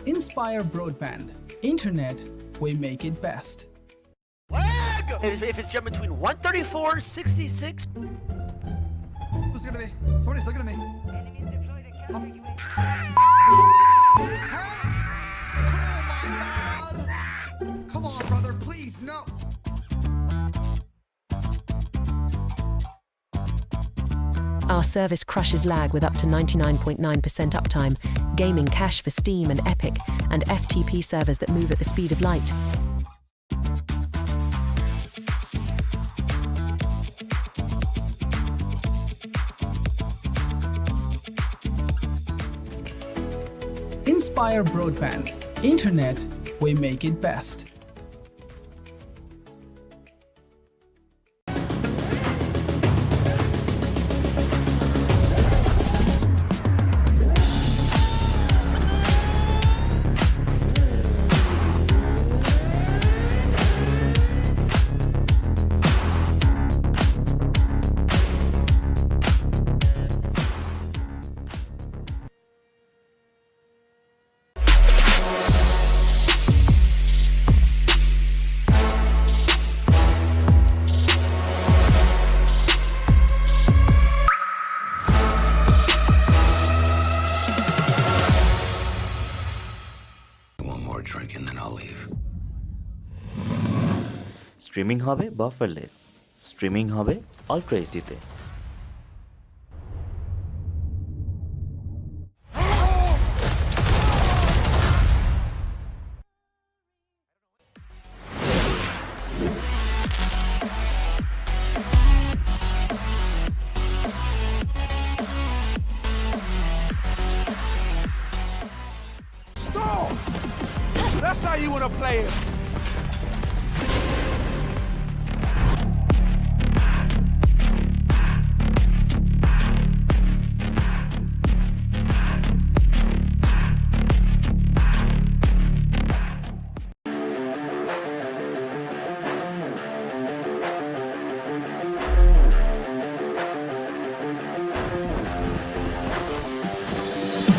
Inspire Broadband. Internet, we make it best. If it's jumping between 134 and 66. Who's looking at me? Somebody's looking at me. Oh my god! Come on, brother, please, no! Our service crushes lag with up to 99.9% uptime, gaming cache for Steam and Epic, and FTP servers that move at the speed of light. Inspire Broadband. Internet, we make it best. Streaming হবে বাফারলেস, streaming হবে ultra এইচডিতে। Stop! That's how you want to play it.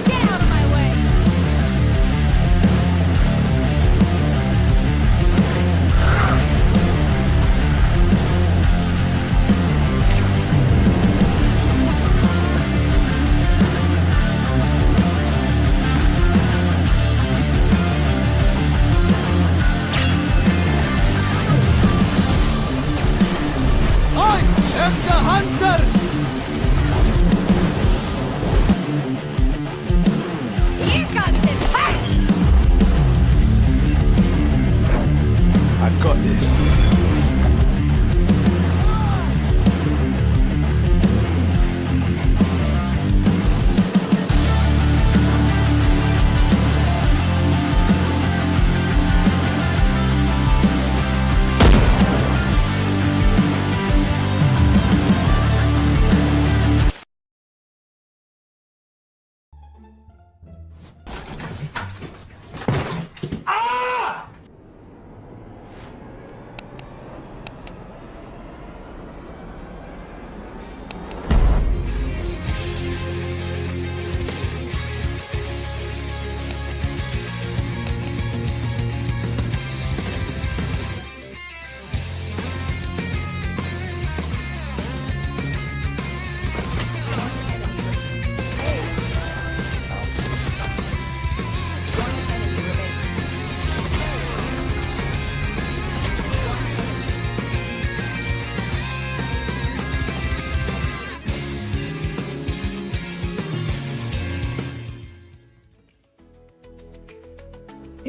Get out of my way! I am the hunter! Here comes the party! I got this.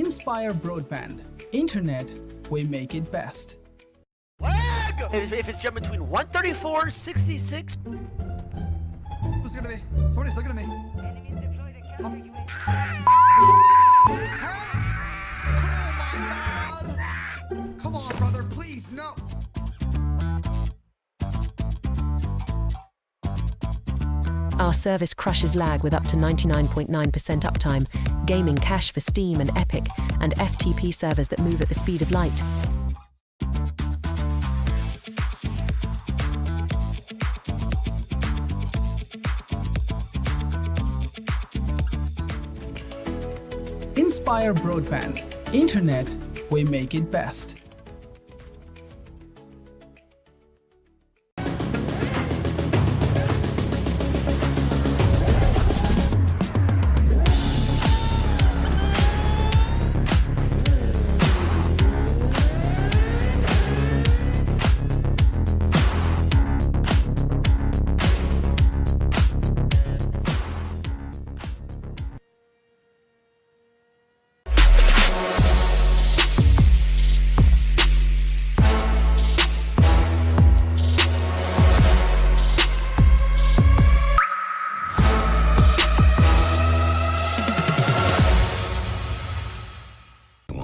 Inspire Broadband. Internet, we make it best. Lag! If it's jumping between 134 and 66. Who's looking at me? Somebody's looking at me. Oh my god! Come on, brother, please, no! Our service crushes lag with up to 99.9% uptime, gaming cache for Steam and Epic, and FTP servers that move at the speed of light. Inspire Broadband. Internet, we make it best.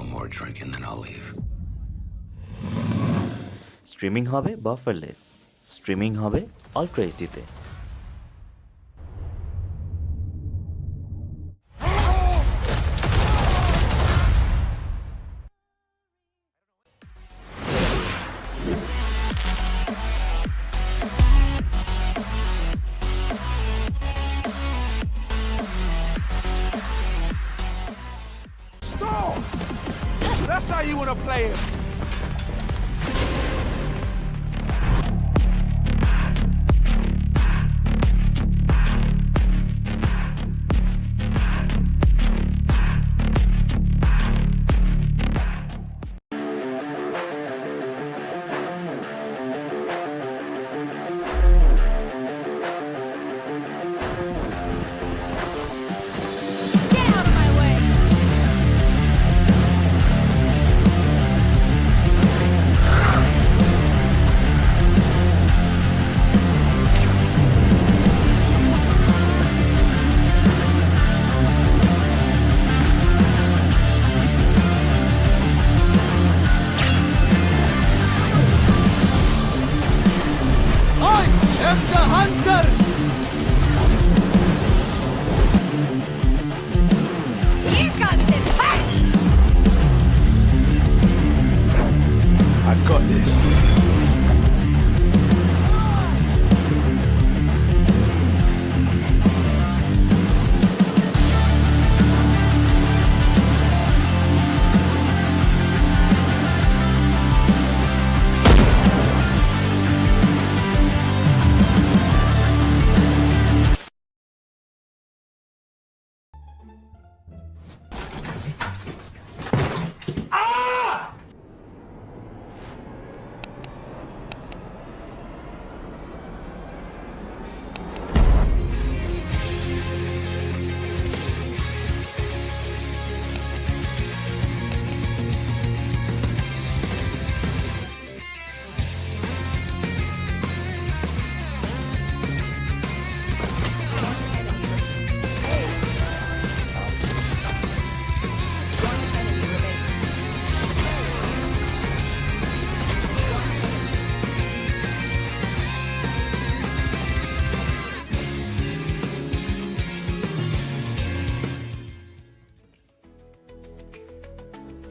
One more drink and then I'll leave. Streaming হবে বাফারলেস, streaming হবে ultra এইচডিতে। Stop! That's how you want to play it.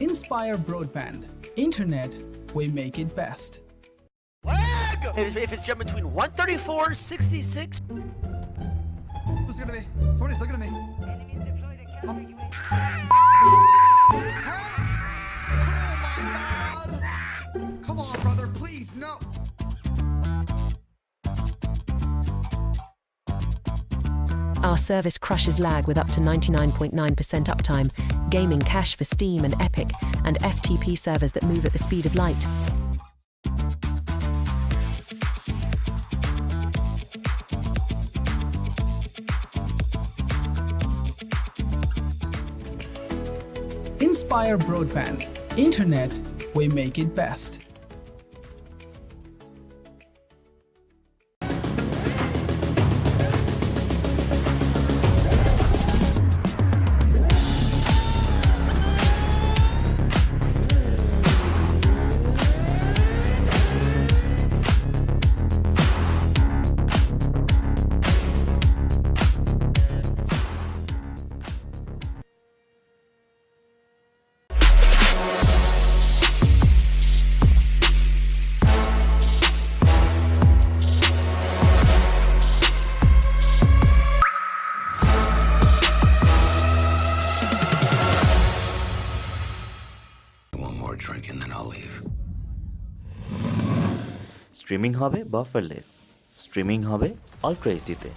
Inspire Broadband. Internet, we make it best. Lag! If it's jumping between 134, 66. Who's looking at me? Somebody's looking at me. Oh my God! Come on, brother, please, no. Our service crushes lag with up to 99.9% uptime, gaming cache for Steam and Epic, and FTP servers that move at the speed of light. Inspire Broadband. Internet, we make it best. One more drink and then I'll leave. Streaming হবে বাফারলেস, streaming হবে ultra এইচডিতে।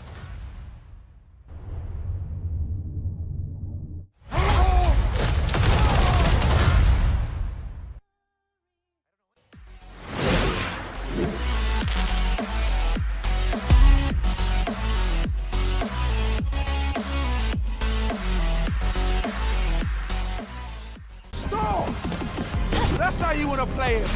Stall! That's how you want to play it.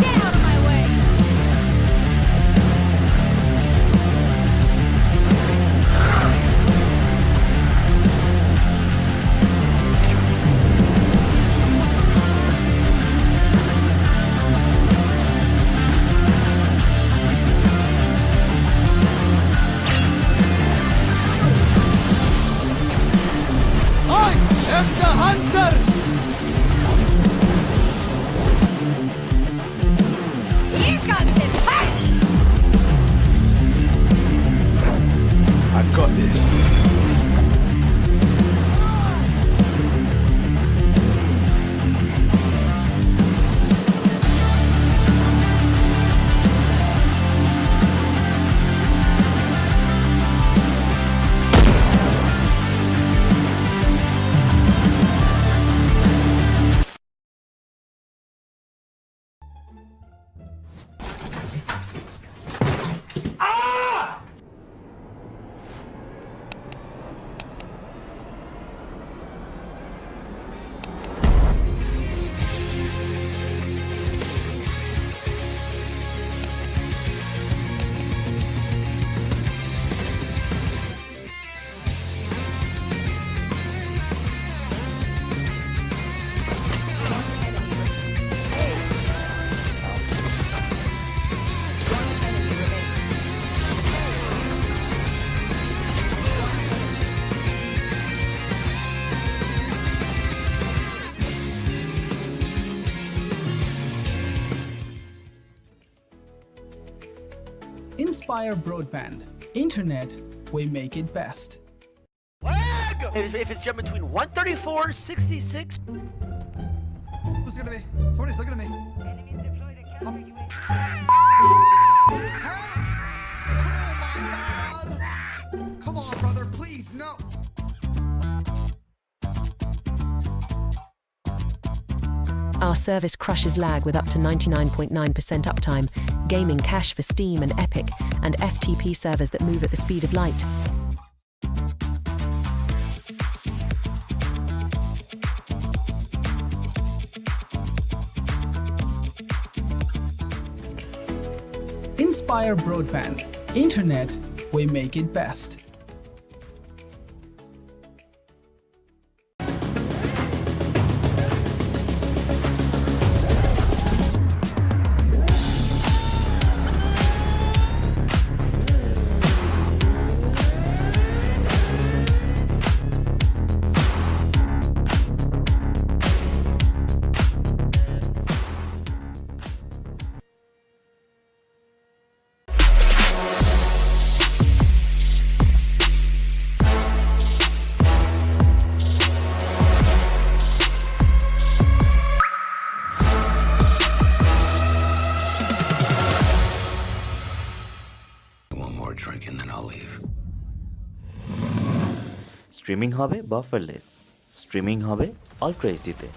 Get out of my way! I am the hunter! Here comes the party! I got this. Inspire Broadband. Internet, we make it best. Lag! If it's jumping between 134, 66. Who's looking at me? Somebody's looking at me. Oh my God! Come on, brother, please, no. Our service crushes lag with up to 99.9% uptime, gaming cache for Steam and Epic, and FTP servers that move at the speed of light. Inspire Broadband. Internet, we make it best. One more drink and then I'll leave. Streaming হবে বাফারলেস, streaming হবে ultra এইচডিতে।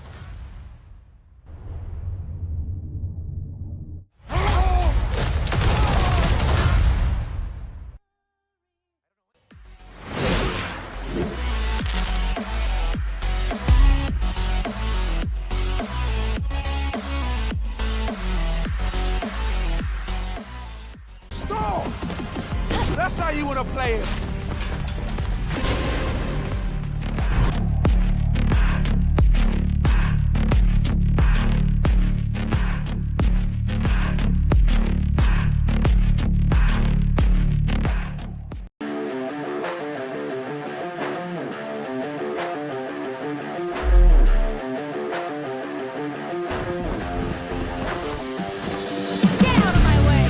Stall! That's how you want to play it. Get out of my way!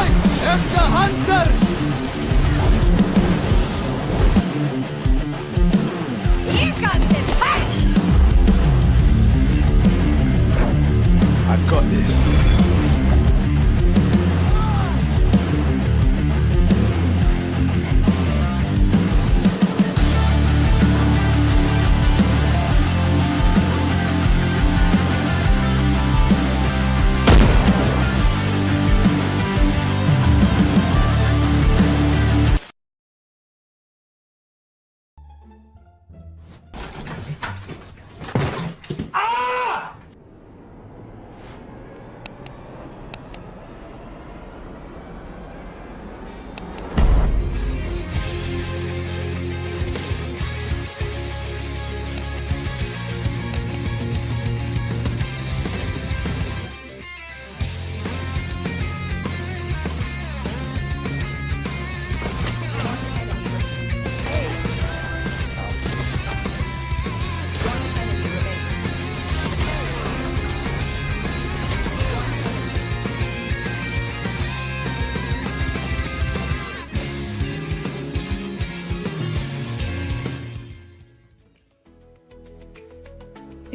I am the hunter! Here comes the fight! I got this.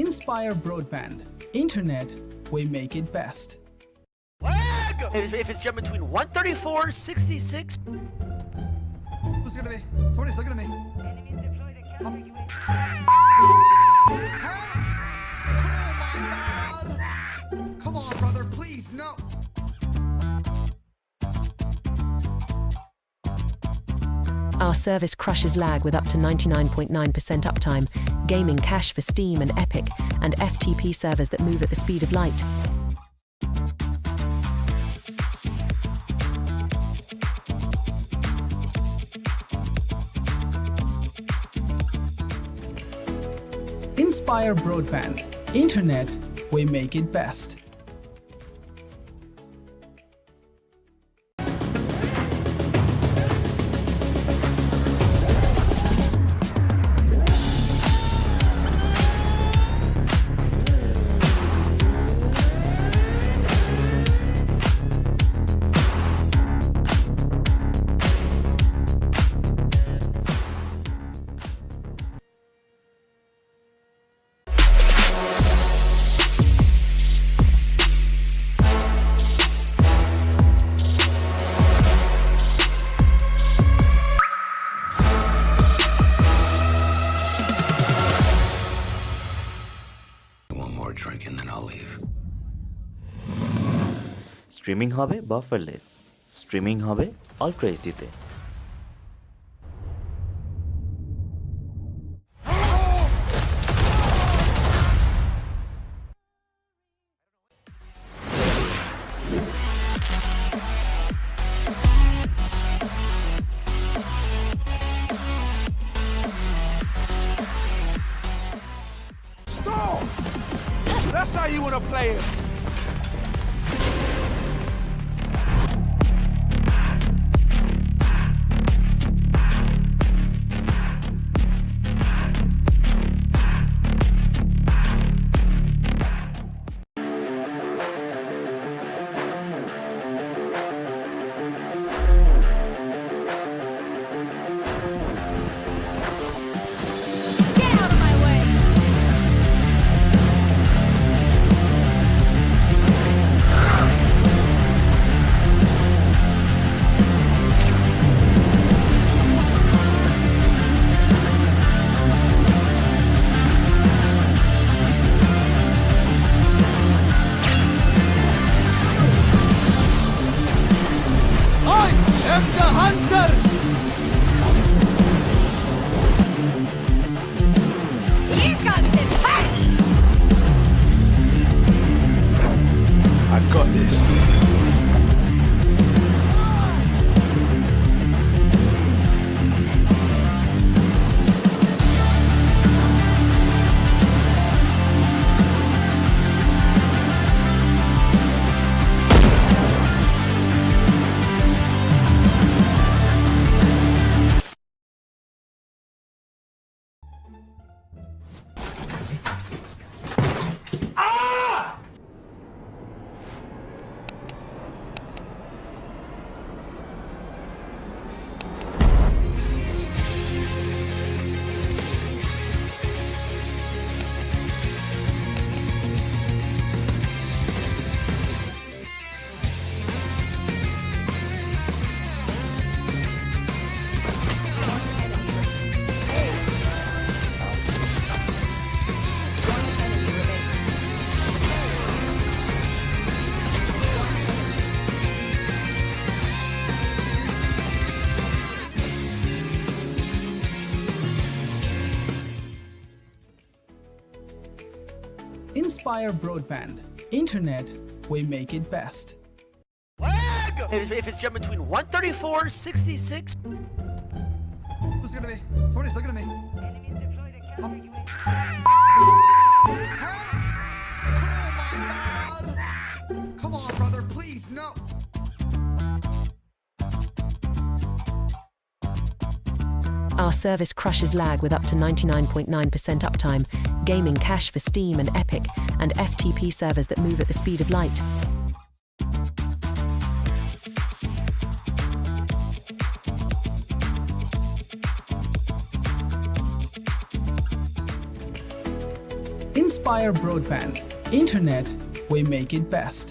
Inspire Broadband. Internet, we make it best. Lag! If it's jumping between 134 and 66. Who's gonna be? Somebody's looking at me. Oh my God! Come on, brother, please, no. Our service crushes lag with up to 99.9% uptime, gaming cache for Steam and Epic, and FTP servers that move at the speed of light. Inspire Broadband. Internet, we make it best. Streaming হবে বাফারলেস, streaming হবে ultra এইচডিতে। Stall! That's how you wanna play it. Get out of my way! I am the hunter! Here comes the party! I got this. Inspire Broadband. Internet, we make it best. Lag! If it's jumping between 134 and 66. Who's looking at me? Somebody's looking at me. Hey! Oh my god! Come on, brother, please, no! Our service crushes lag with up to 99.9% uptime, gaming cache for Steam and Epic, and FTP servers that move at the speed of light. Inspire Broadband. Internet, we make it best.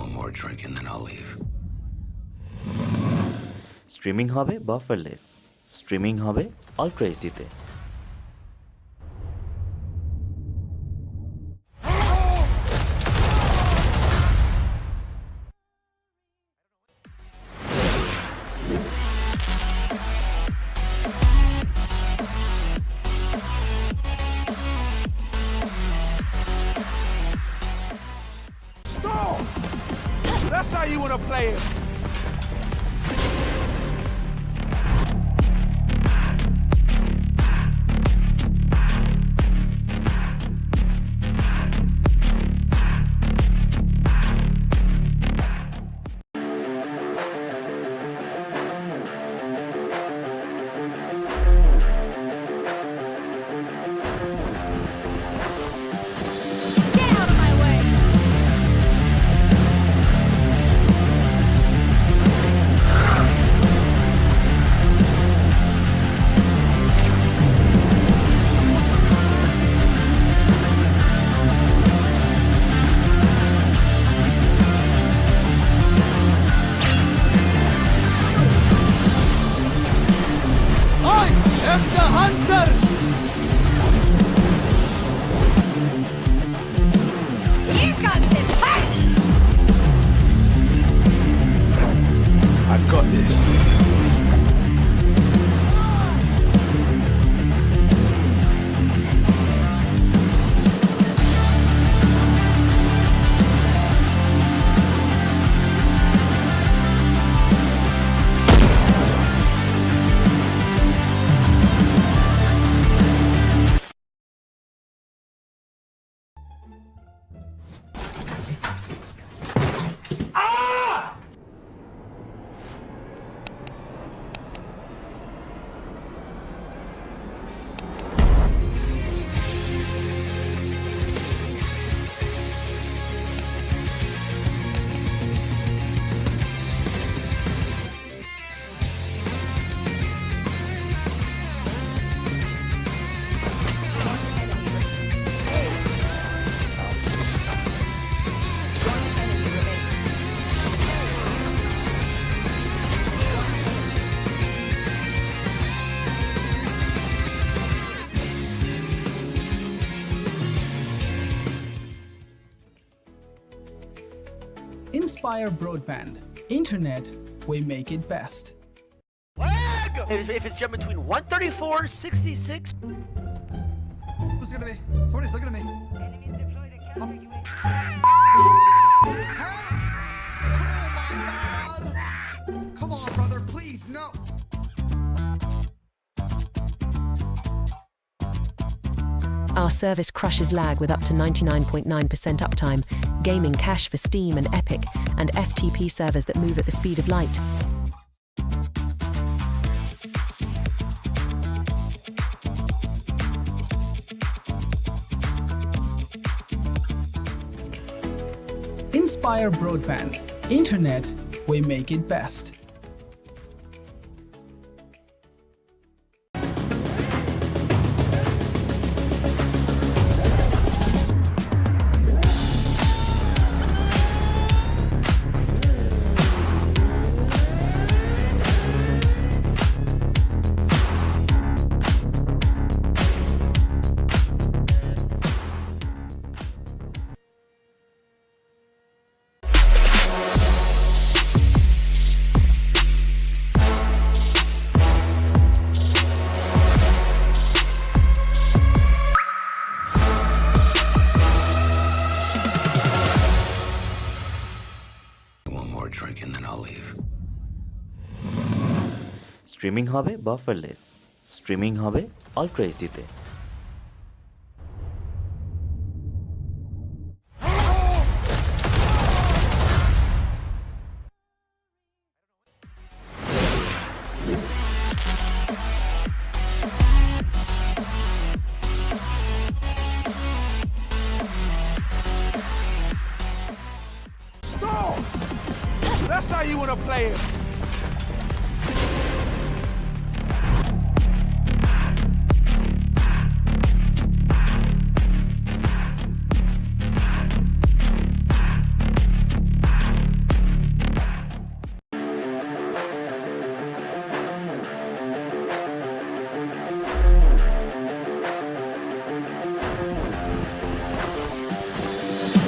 One more drink and then I'll leave. Streaming হবে বাফারলেস, streaming হবে ultra এইচডিতে। Stall! That's how you wanna play it. hunter! Here comes the party! I got this. Inspire Broadband. Internet, we make it best. Lag! If it's jumping between 134, 66. Who's looking at me? Somebody's looking at me. Oh my God! Come on, brother, please, no. Our service crushes lag with up to 99.9% uptime, gaming cache for Steam and Epic, and FTP servers that move at the speed of light. Inspire Broadband. Internet, we make it best. One more drink and then I'll leave. Streaming হবে বাফারলেস, streaming হবে ultra এইচডিতে। Stall! That's how you want to play it.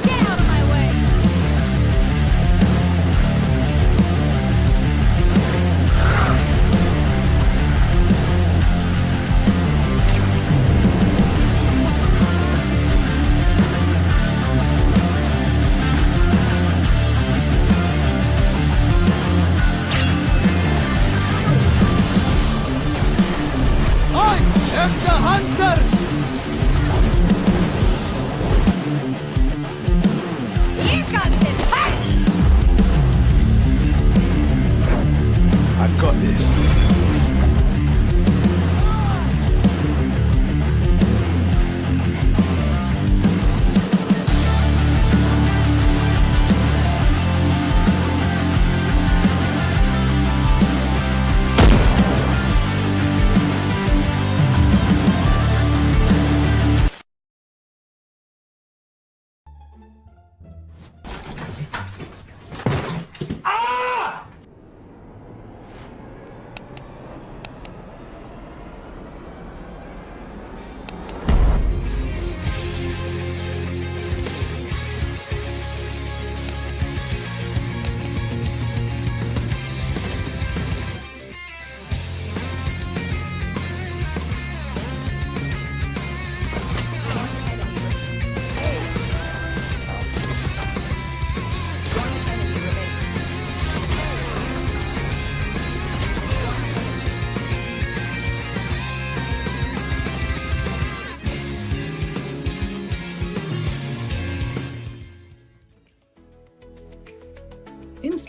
Get out of my way! I am the hunter! Here comes the party! I got this.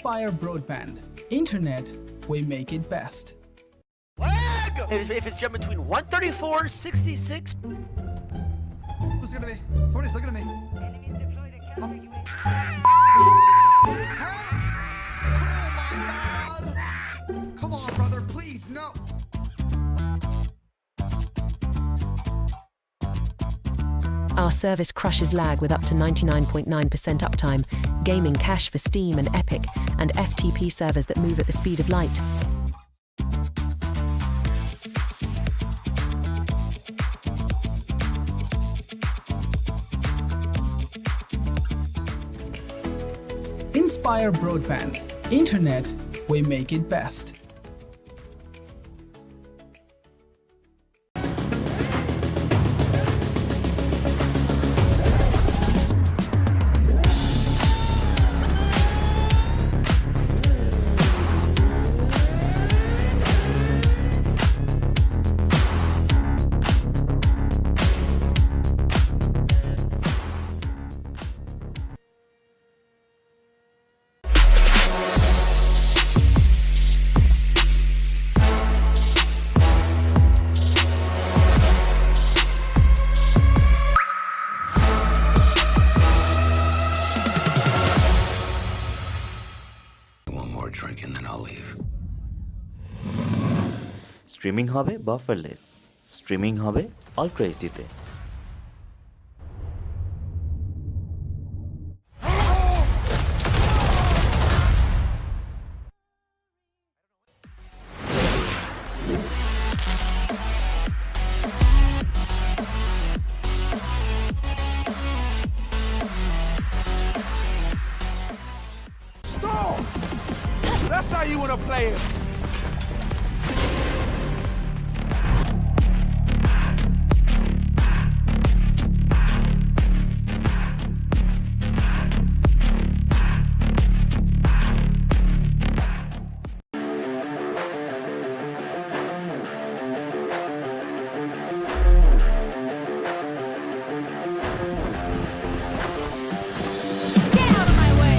Inspire Broadband. Internet, we make it best. Lag! If it's jumping between 134, 66. Who's looking at me? Somebody's looking at me. Oh my God! Come on, brother, please, no. Our service crushes lag with up to 99.9% uptime, gaming cache for Steam and Epic, and FTP servers that move at the speed of light. Inspire Broadband. Internet, we make it best. One more drink and then I'll leave. Streaming হবে বাফারলেস, streaming হবে ultra এইচডিতে। Stall! That's how you want to play it. Get out of my way!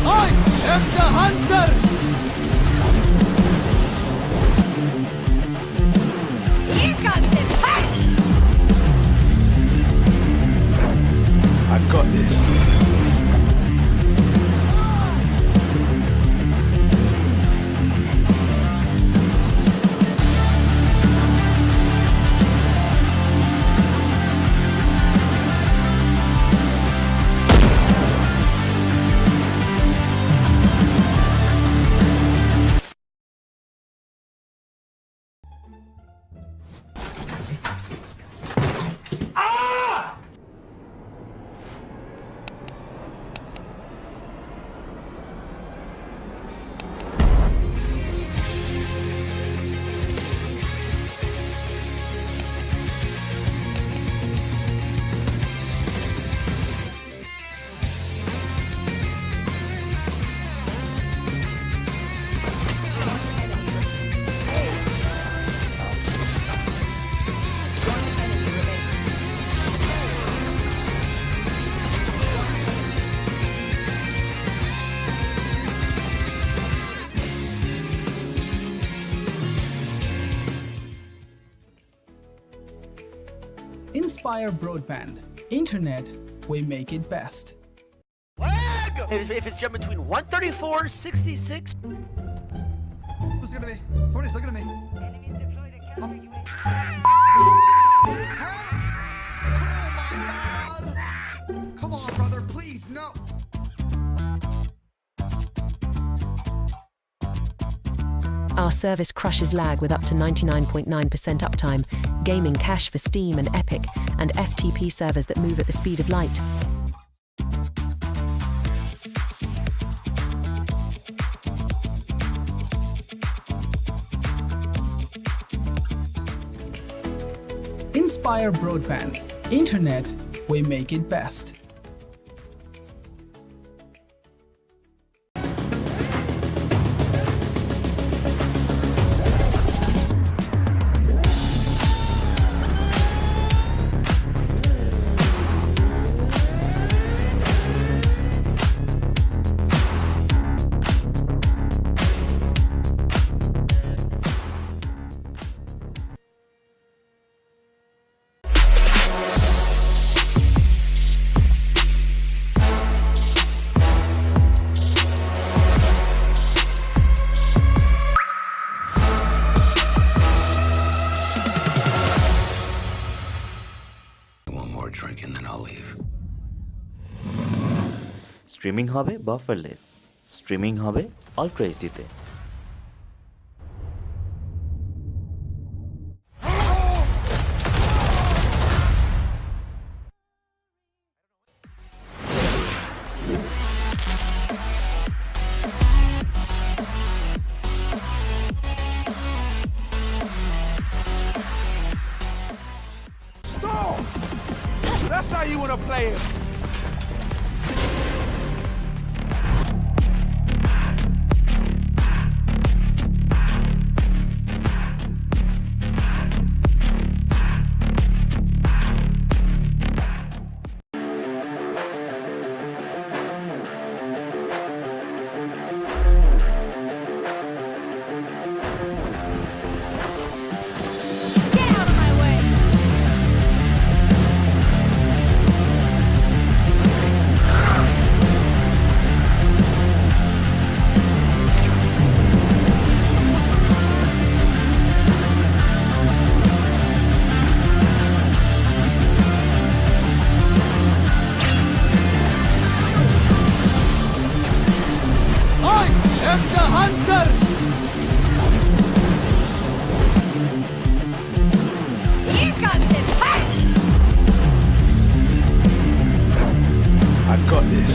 I am the hunter! Here comes the fight! I got this. Inspire Broadband. Internet, we make it best. Lag! If it's jumping between 134, 66. Who's looking at me? Somebody's looking at me. Oh my God! Come on, brother, please, no. Our service crushes lag with up to 99.9% uptime, gaming cache for Steam and Epic, and FTP servers that move at the speed of light. Inspire Broadband. Internet, we make it best. One more drink and then I'll leave. Streaming হবে বাফারলেস, streaming হবে ultra এইচডিতে। Stall! That's how you want to play it. Get out of my way! I am the hunter! Here comes the fight! I got this.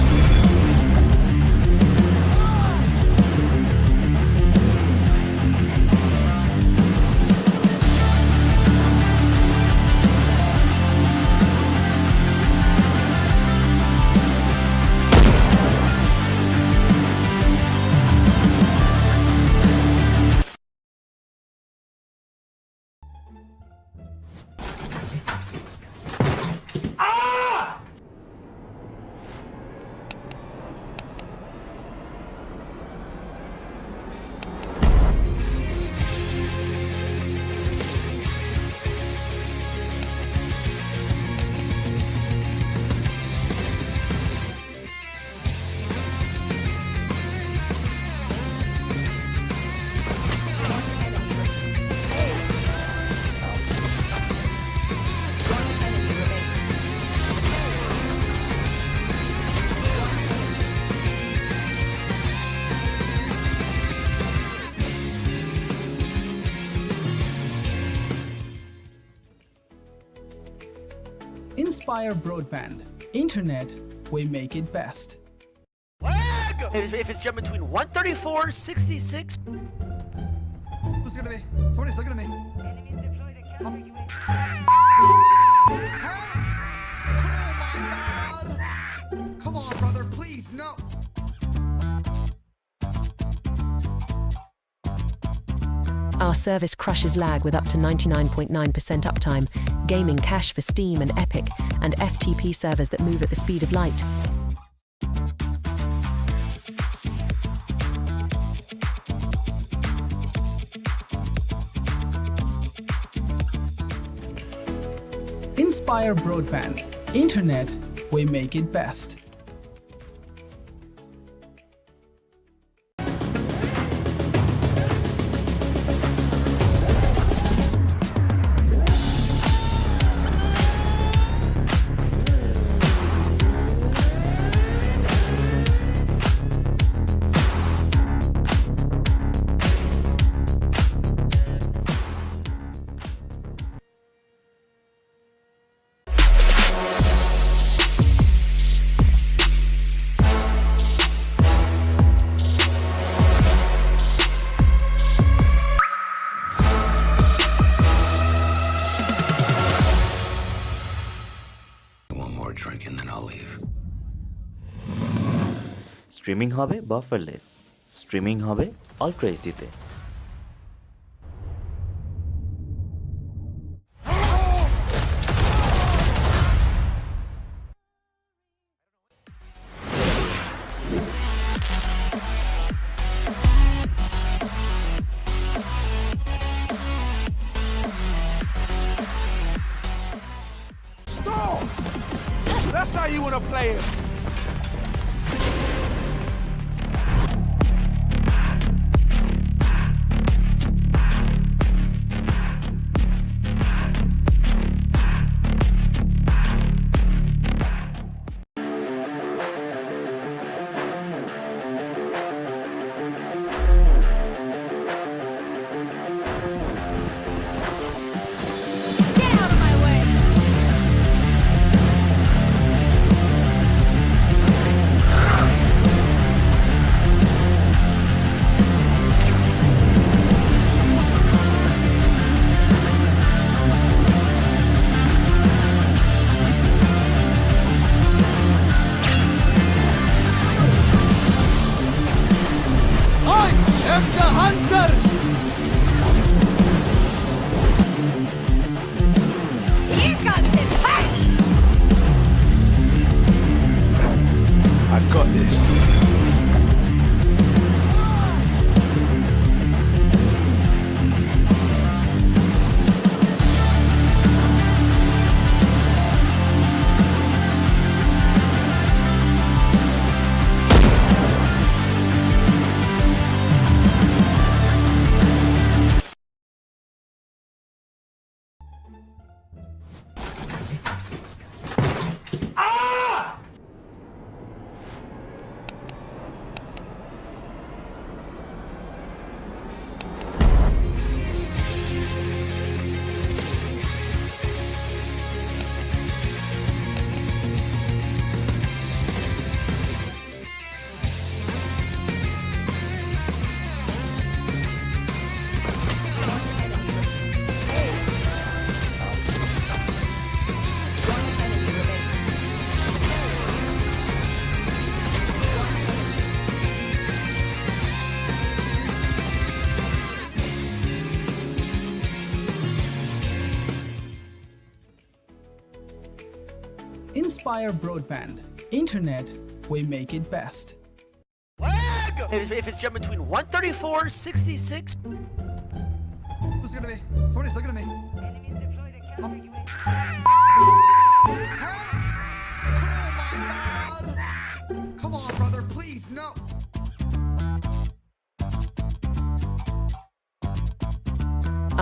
Inspire Broadband. Internet, we make it best. Lag! If it's jumping between 134 and 66. Who's gonna be? Somebody's looking at me. Oh. Oh my God! Come on, brother, please, no. Our service crushes lag with up to 99.9% uptime, gaming cache for Steam and Epic, and FTP servers that move at the speed of light. Inspire Broadband. Internet, we make it best. Streaming হবে বাফারলেস, streaming হবে ultra এইচডিতে। Stall! That's how you want to play it. Get out of my way! I am the hunter! Here comes the fight! I got this. Inspire Broadband. Internet, we make it best. Lag! If it's jumping between 134 and 66. Who's looking at me? Somebody's looking at me. Oh my God! Come on, brother, please, no.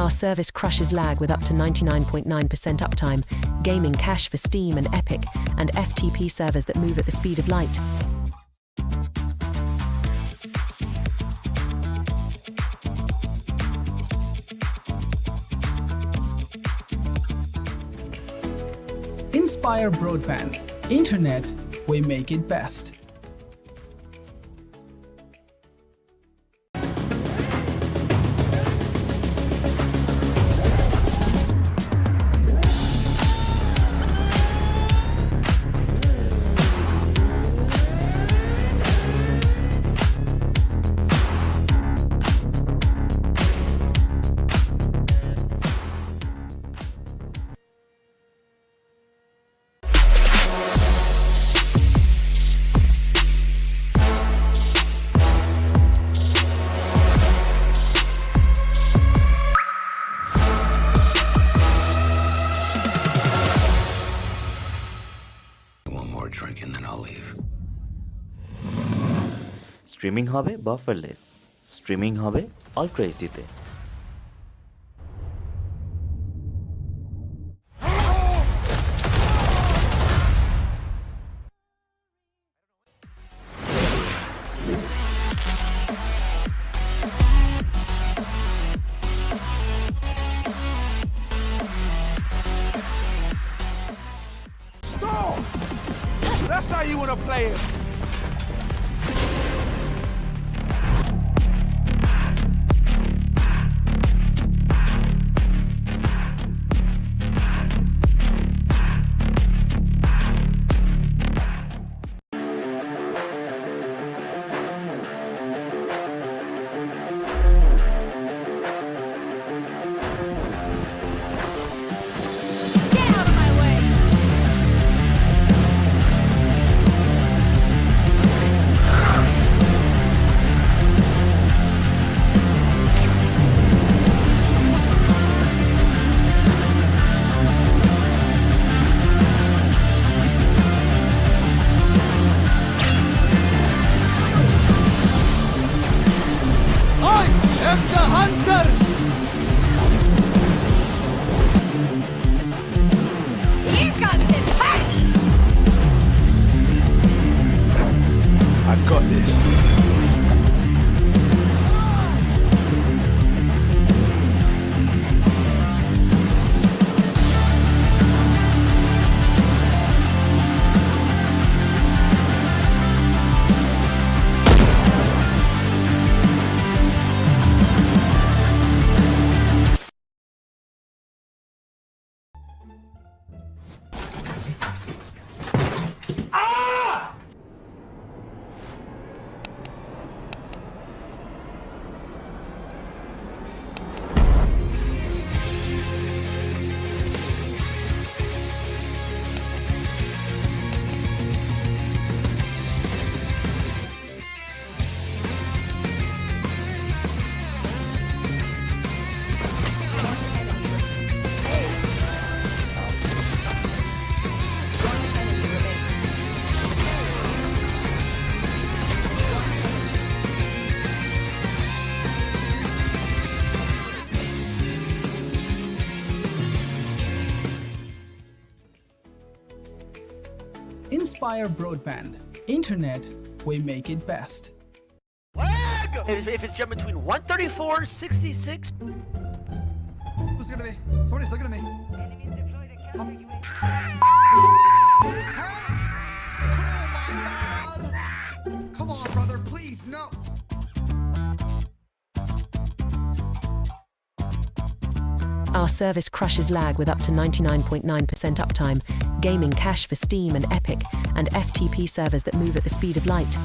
Our service crushes lag with up to 99.9% uptime, gaming cache for Steam and Epic, and FTP servers that move at the speed of light. Inspire Broadband. Internet, we make it best. One more drink and then I'll leave. Streaming হবে বাফারলেস, streaming হবে ultra এইচডিতে। Stall! That's how you want to play it. Here comes the party! I got this. Inspire Broadband. Internet, we make it best. Lag! If it's jumping between 134, 66. Who's looking at me? Somebody's looking at me. Oh my god! Come on, brother, please, no! Our service crushes lag with up to 99.9% uptime, gaming cache for Steam and Epic, and FTP servers that move at the speed of light.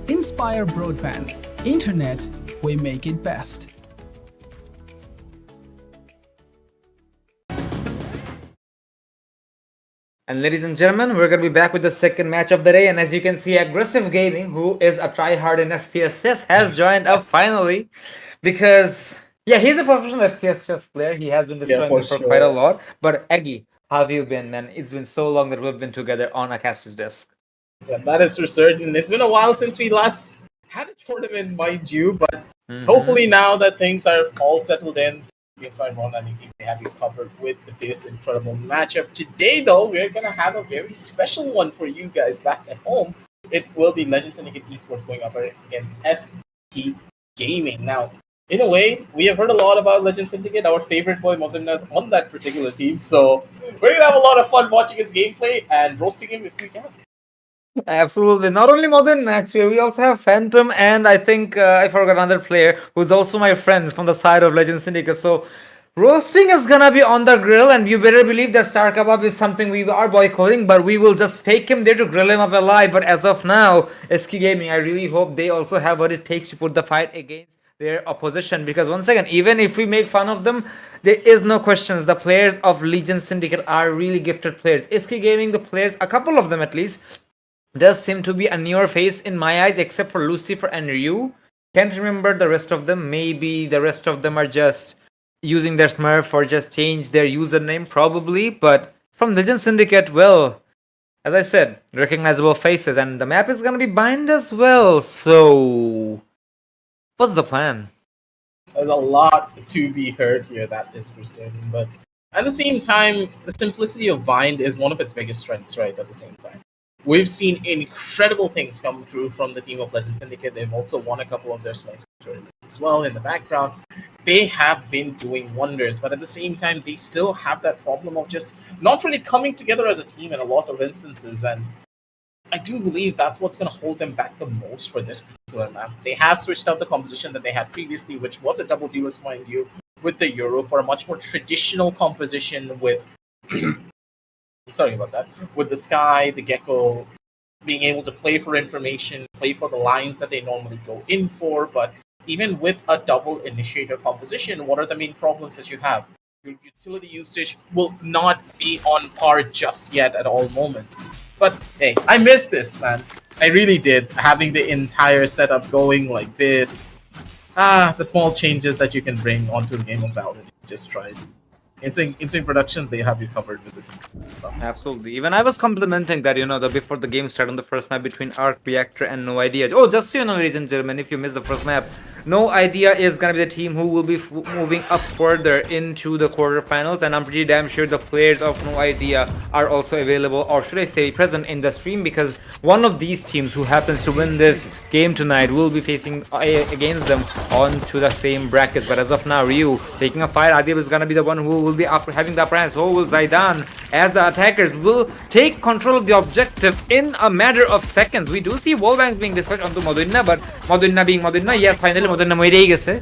Inspire Broadband. Internet, we make it best. And ladies and gentlemen, we're going to be back with the second match of the day. And as you can see, Aggressive Gaming, who is a tryhard in FPS chess, has joined up finally. Because, yeah, he's a professional FPS chess player. He has been destroying me for quite a lot. But Aggie, how have you been, man? It's been so long that we've been together on a caster's desk. Yeah, that is for certain. It's been a while since we last had a tournament, mind you. But hopefully now that things are all settled in, Games by Ron and they have you covered with this incredible matchup. Today, though, we're going to have a very special one for you guys back at home. It will be Legend Syndicate Esports going up against ST Gaming. Now, in a way, we have heard a lot about Legend Syndicate. Our favorite boy, Moganna's on that particular team. So we're going to have a lot of fun watching his gameplay and roasting him if we can. Absolutely. Not only Modern, actually, we also have Phantom, and I think I forgot another player who's also my friend from the side of Legend Syndicate. So roasting is gonna be on the grill, and you better believe that Star Kebab is something we are boycotting, but we will just take him there to grill him up alive. But as of now, SK Gaming, I really hope they also have what it takes to put the fight against their opposition, because once again, even if we make fun of them, there is no questions. The players of Legion Syndicate are really gifted players. SK Gaming, the players, a couple of them at least, does seem to be a newer face in my eyes, except for Lucifer and Ryu. Can't remember the rest of them. Maybe the rest of them are just using their Smurf or just change their username, probably. But from Legend Syndicate, well, as I said, recognizable faces, and the map is gonna be bind as well. So, what's the plan? There's a lot to be heard here, that is for certain. But at the same time, the simplicity of bind is one of its biggest strengths, right? At the same time, we've seen incredible things come through from the team of Legend Syndicate. They've also won a couple of their small tournaments as well in the background. They have been doing wonders, but at the same time, they still have that problem of just not really coming together as a team in a lot of instances. And I do believe that's what's going to hold them back the most for this particular map. They have switched out the composition that they had previously, which was a double duelist, mind you, with the Euro for a much more traditional composition with sorry about that, with the Sky, the Gecko, being able to play for information, play for the lines that they normally go in for. But even with a double initiator composition, what are the main problems that you have? Your utility usage will not be on par just yet at all moments. But hey, I miss this, man. I really did, having the entire setup going like this. The small changes that you can bring onto the game of Valorant. Just tried. Insane Productions, they have you covered with this stuff. Absolutely. Even I was complimenting that, before the game started on the first map between Arc Reactor and No Idea. Oh, just so you know, ladies and gentlemen, if you missed the first map, No Idea is gonna be the team who will be moving up further into the quarterfinals, and I'm pretty damn sure the players of No Idea are also available, or should I say present in the stream, because one of these teams who happens to win this game tonight will be facing against them onto the same brackets. But as of now, Ryu taking a fire. Adib is gonna be the one who will be having the upper hand. So will Zaidan, as the attackers will take control of the objective in a matter of seconds. We do see wallbangs being dispatched onto Modena, but Modena being Modena, yes, finally Modena মরেই গেছে.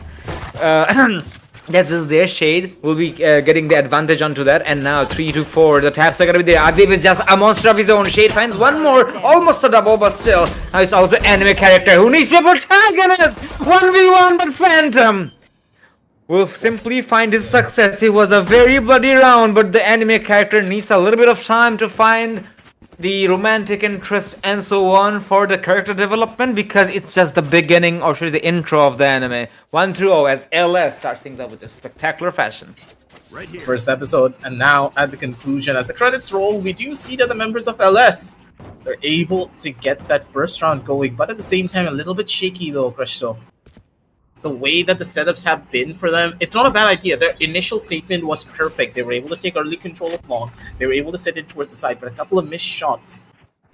That's just their shade. Will be getting the advantage onto that. And now 3 to 4. The taps are gonna be there. Adib is just a monster of his own. Shade finds one more. Almost a double, but still. Now it's also anime character who needs the protagonist. 1v1, but Phantom will simply find his success. It was a very bloody round, but the anime character needs a little bit of time to find the romantic interest and so on for the character development, because it's just the beginning, or should I say the intro of the anime. 1-0 as LS starts things up with a spectacular fashion. Right here. First episode, and now at the conclusion, as the credits roll, we do see that the members of LS are able to get that first round going, but at the same time a little bit shaky though, Krishto. The way that the setups have been for them, it's not a bad idea. Their initial statement was perfect. They were able to take early control of long. They were able to set it towards the side, but a couple of missed shots.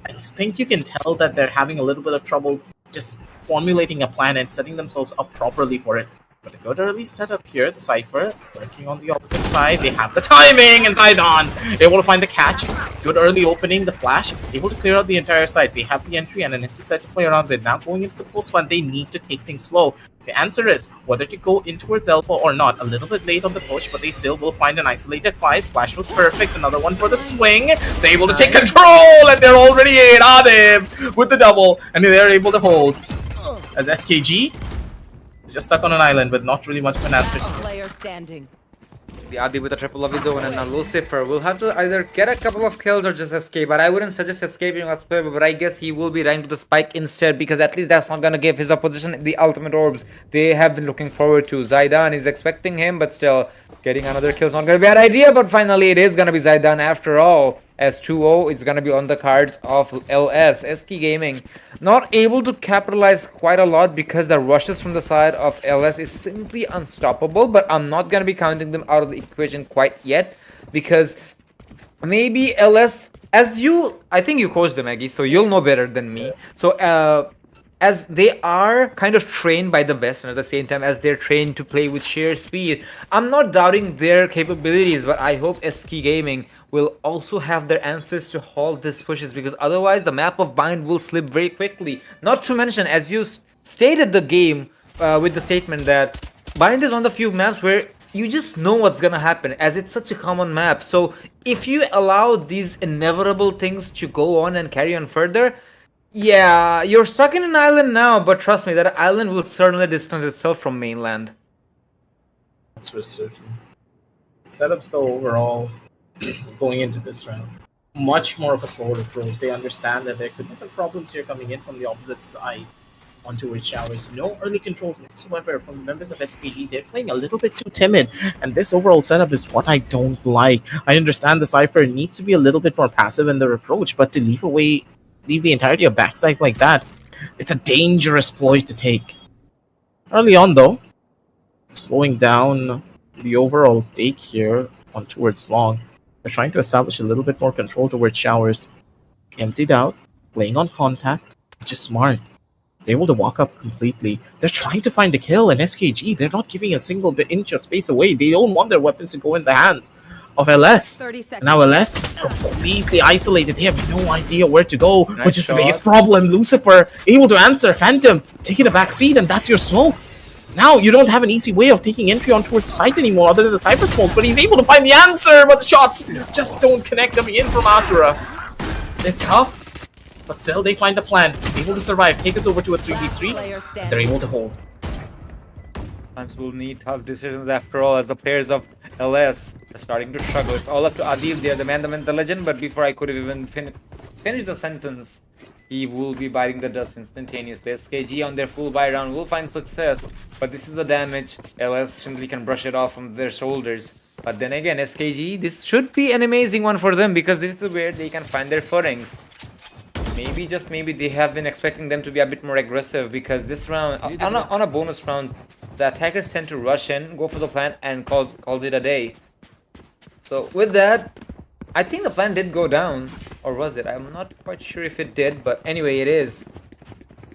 I think you can tell that they're having a little bit of trouble just formulating a plan and setting themselves up properly for it. But a good early setup here, the Cypher working on the opposite side. They have the timing and Zidon able to find the catch. Good early opening, the flash, able to clear out the entire side. They have the entry and an empty side to play around with. Now going into the post one, they need to take things slow. The answer is whether to go in towards Alpha or not. A little bit late on the push, but they still will find an isolated fight. Flash was perfect. Another one for the swing. They're able to take control, and they're already in on him with the double, and they're able to hold. As SKG just stuck on an island with not really much of an answer. Player standing. The Adi with a triple of his own, and now Lucifer will have to either get a couple of kills or just escape. But I wouldn't suggest escaping whatsoever, but I guess he will be running to the spike instead, because at least that's not going to give his opposition the ultimate orbs they have been looking forward to. Zaidan is expecting him, but still getting another kill is not going to be an idea. But finally it is going to be Zaidan after all, as 2-0 is going to be on the cards of LS. SK Gaming not able to capitalize quite a lot because the rushes from the side of LS is simply unstoppable, but I'm not going to be counting them out of the equation quite yet, because maybe LS, I think you coached them, Aggie, so you'll know better than me. So as they are kind of trained by the best, and at the same time as they're trained to play with sheer speed, I'm not doubting their capabilities, but I hope SK Gaming will also have their answers to halt these pushes, because otherwise the map of Bind will slip very quickly. Not to mention, as you stated the game with the statement that Bind is one of the few maps where you just know what's gonna happen, as it's such a common map. So if you allow these inevitable things to go on and carry on further, yeah, you're stuck in an island now, but trust me, that island will certainly distance itself from mainland. That's for certain. Setups though overall, going into this round, much more of a slower approach. They understand that there could be some problems here coming in from the opposite side onto which showers. No early controls whatsoever from the members of SPG. They're playing a little bit too timid, and this overall setup is what I don't like. I understand the Cypher needs to be a little bit more passive in their approach, but to leave the entirety of backside like that, it's a dangerous ploy to take. Early on though, slowing down the overall take here on towards long. They're trying to establish a little bit more control towards showers. Emptied out, playing on contact, which is smart. They're able to walk up completely. They're trying to find a kill, and SKG, they're not giving a single inch of space away. They don't want their weapons to go in the hands of LS. 30 seconds. Now LS completely isolated. They have no idea where to go, Nice which is shot. the biggest problem. Lucifer able to answer. Phantom taking a back seat, and that's your smoke. Now you don't have an easy way of taking entry on towards the site anymore other than the Cypher smoke, but he's able to find the answer, but the shots just don't connect coming in from Asura. It's tough, but still they find the plan. Able to survive, take us over to a 3v3. Player standing. They're able to hold. Sometimes we'll need tough decisions after all, as the players of LS are starting to struggle. It's all up to Adil, they're the man, the myth, the legend, but before I could have even finished the sentence, he will be biting the dust instantaneously. SKG on their full buy round will find success, but this is the damage. LS simply can brush it off from their shoulders. But then again, SKG, this should be an amazing one for them because this is where they can find their footings. Maybe, just maybe, they have been expecting them to be a bit more aggressive because this round, on a bonus round, the attackers tend to rush in, go for the plant, and calls it a day. So with that, I think the plant did go down, or was it? I'm not quite sure if it did, but anyway, it is.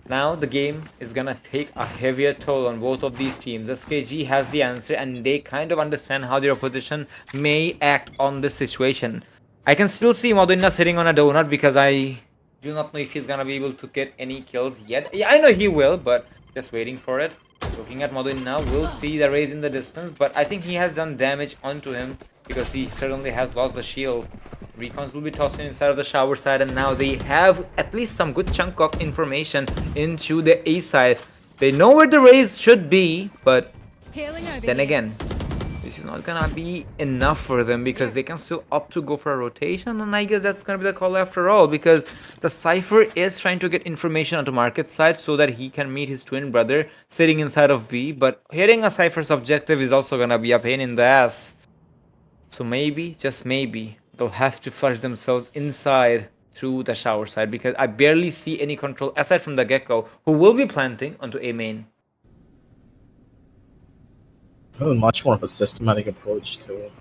Now the game is gonna take a heavier toll on both of these teams. SKG has the answer and they kind of understand how their opposition may act on this situation. I can still see Modena sitting on a donut because I do not know if he's gonna be able to get any kills yet. Yeah, I know he will, but just waiting for it. Looking at Modena, we'll see the raise in the distance, but I think he has done damage onto him because he certainly has lost the shield. Recons will be tossing inside of the shower side, and now they have at least some good chunk of information into the A side. They know where the raise should be, but then again, this is not gonna be enough for them because they can still opt to go for a rotation, and I guess that's gonna be the call after all because the Cypher is trying to get information onto market side so that he can meet his twin brother sitting inside of V, but hitting a Cypher's objective is also gonna be a pain in the ass. So maybe, just maybe, they'll have to flush themselves inside through the shower side because I barely see any control aside from the Gecko, who will be planting onto A main. Much more of a systematic approach to it.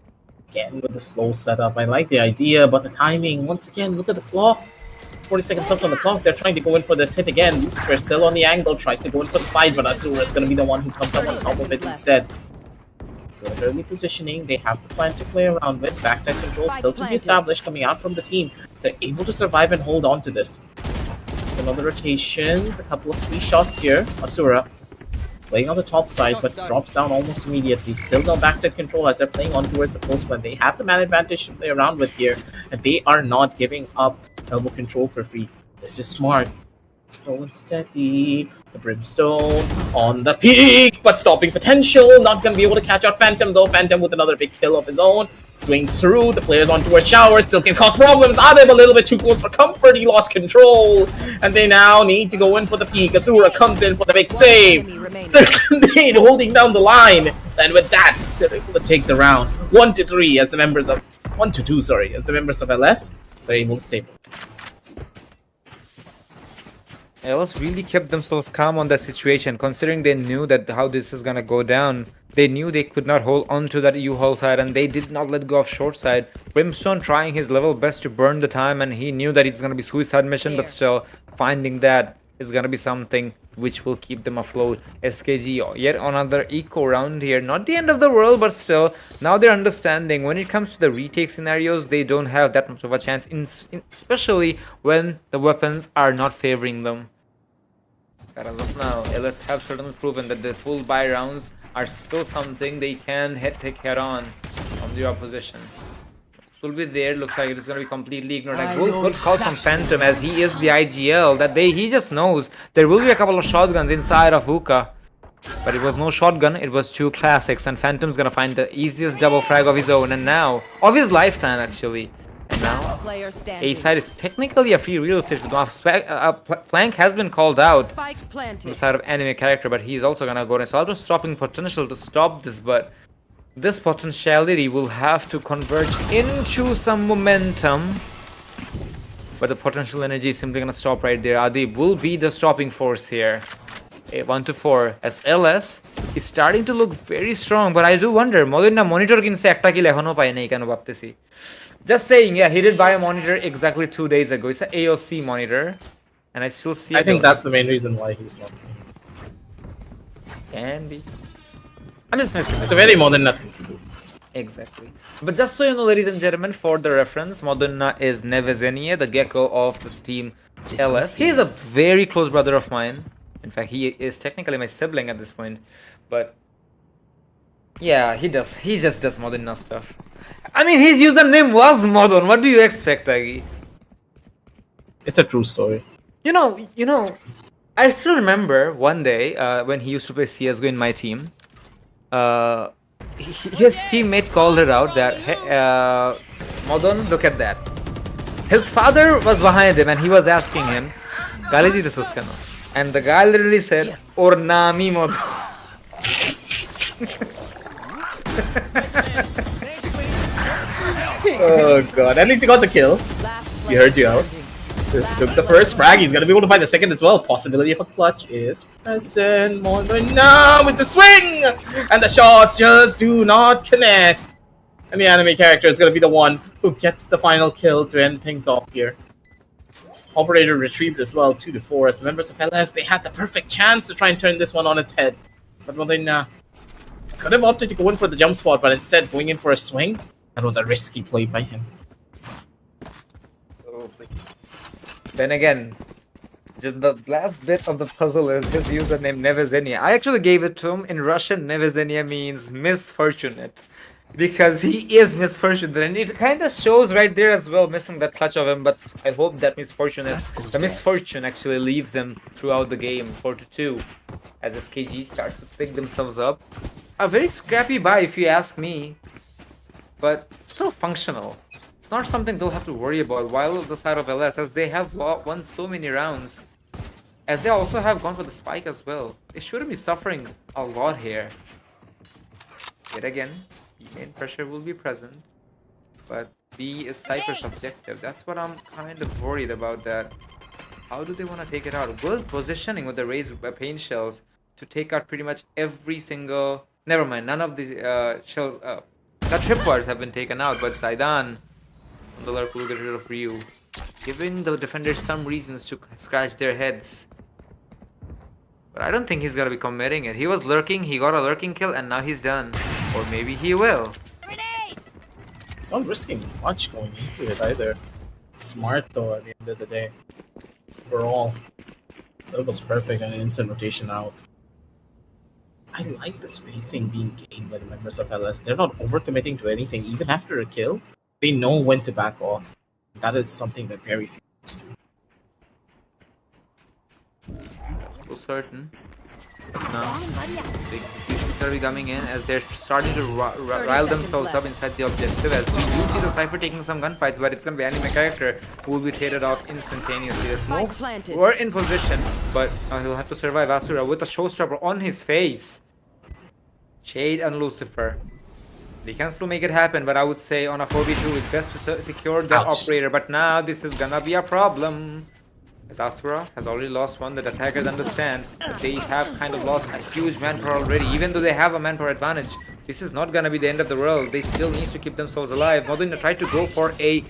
Again, with the slow setup, I like the idea, but the timing, once again, look at the clock. 40 seconds left on the clock. They're trying to go in for this hit again. Lucifer still on the angle, tries to go in for the fight, but Asura is going to be the one who comes up on top of it instead. Good early positioning, they have the plan to play around with. Backside control still to be established coming out from the team. They're able to survive and hold on to this. Just another rotations, a couple of free shots here. Asura playing on the top side, but drops down almost immediately. Still no backside control as they're playing on towards the post when they have the man advantage to play around with here, and they are not giving up elbow control for free. This is smart. Slow and steady. The Brimstone on the peak, but stopping potential. Not going to be able to catch out Phantom though. Phantom with another big kill of his own. Swings through. The players on towards shower. Still can cause problems. Adib a little bit too close for comfort. He lost control. And they now need to go in for the peak. Asura comes in for the big save. They're holding down the line. And with that, they're able to take the round. 1-3 as the members of... 1-2, sorry. As the members of LS, they're able to stabilize. LS really kept themselves calm on that situation, considering they knew that how this is gonna go down. They knew they could not hold on to that U-Haul side, and they did not let go of short side. Brimstone trying his level best to burn the time, and he knew that it's gonna be suicide mission, but still finding that is gonna be something which will keep them afloat. SKG yet another eco round here, not the end of the world, but still now they're understanding when it comes to the retake scenarios, they don't have that much of a chance, especially when the weapons are not favoring them. But as of now, LS have certainly proven that the full buy rounds are still something they can take head on from the opposition. This will be there. Looks like it is going to be completely ignored. A good call from Phantom as he is the IGL. He just knows there will be a couple of shotguns inside of Hookah. But it was no shotgun, it was two classics, and Phantom's gonna find the easiest double frag of his own, and now, of his lifetime actually. And now, A side is technically a free real estate. Flank has been called out on the side of enemy character, but he's also gonna go in. So I'm stopping potential to stop this, but this potentiality will have to converge into some momentum. But the potential energy is simply gonna stop right there. Adib will be the stopping force here. 1-4 as LS is starting to look very strong, but I do wonder Modena monitor kinse ekta kill ekhono paye nei keno bhabtechi. Just saying, yeah, he did buy a monitor exactly 2 days ago. It's an AOC monitor, and I still see. I think that's the main reason why he's not. Can be. I'm just missing. It's a very more than nothing to do. Exactly. But just so you know, ladies and gentlemen, for the reference, Modena is Nevezenie, the Gecko of this team LS. He is a very close brother of mine. In fact, he is technically my sibling at this point. But yeah, he just does Modena stuff. I mean, his username was Modern. What do you expect, Agi? It's a true story. You know, I still remember one day when he used to play CSGO in my team. His teammate called it out that, hey, Modern, look at that. His father was behind him and he was asking him, Galidi Suskano. And the guy literally said, Or Nami Modern. Oh god, at least he got the kill. He heard you out. Took the first frag, he's gonna be able to find the second as well. Possibility of a clutch is present. Now with the swing! And the shots just do not connect. And the anime character is gonna be the one who gets the final kill to end things off here. Operator retrieved as well, 2-4, as the members of LS, they had the perfect chance to try and turn this one on its head. But Modena could have opted to go in for the jump spot, but instead going in for a swing, that was a risky play by him. Then again, just the last bit of the puzzle is his username Nevezenia. I actually gave it to him. In Russian, Nevezenia means misfortunate. Because he is misfortunate. And it kind of shows right there as well, missing that clutch of him. But I hope that the misfortune actually leaves him throughout the game, 4-2. As SKG starts to pick themselves up. A very scrappy buy if you ask me. But still functional. It's not something they'll have to worry about while on the side of LS, as they have won so many rounds. As they also have gone for the spike as well. They shouldn't be suffering a lot here. Yet again, main pressure will be present. But B is Cypher's objective. That's what I'm kind of worried about, that. How do they want to take it out? Good positioning with the raised pain shells to take out pretty much every single... Never mind, none of the shells... the tripwires have been taken out, but Zaidan... The lurk will get rid of Ryu, giving the defenders some reasons to scratch their heads. But I don't think he's gonna be committing it. He was lurking, he got a lurking kill, and now he's done. Or maybe he will. He's not risking much going into it either. It's smart though at the end of the day. Overall. So it was perfect and instant rotation out. I like the spacing being gained by the members of LS. They're not overcommitting to anything, even after a kill. They know when to back off. That is something that very few do. That's for certain. Now, the executions are coming in as they're starting to rile themselves up inside the objective. As we do see the Cypher taking some gunfights, but it's going to be anime character who will be traded off instantaneously. The smokes were in position, but he'll have to survive. Asura with a showstopper on his face. Shade and Lucifer. They can still make it happen, but I would say on a 4v2 it's best to secure that operator. But now this is gonna be a problem. As Asura has already lost one, the attackers understand that they have kind of lost a huge manpower already. Even though they have a manpower advantage, this is not gonna be the end of the world. They still need to keep themselves alive. Modena tried to go for a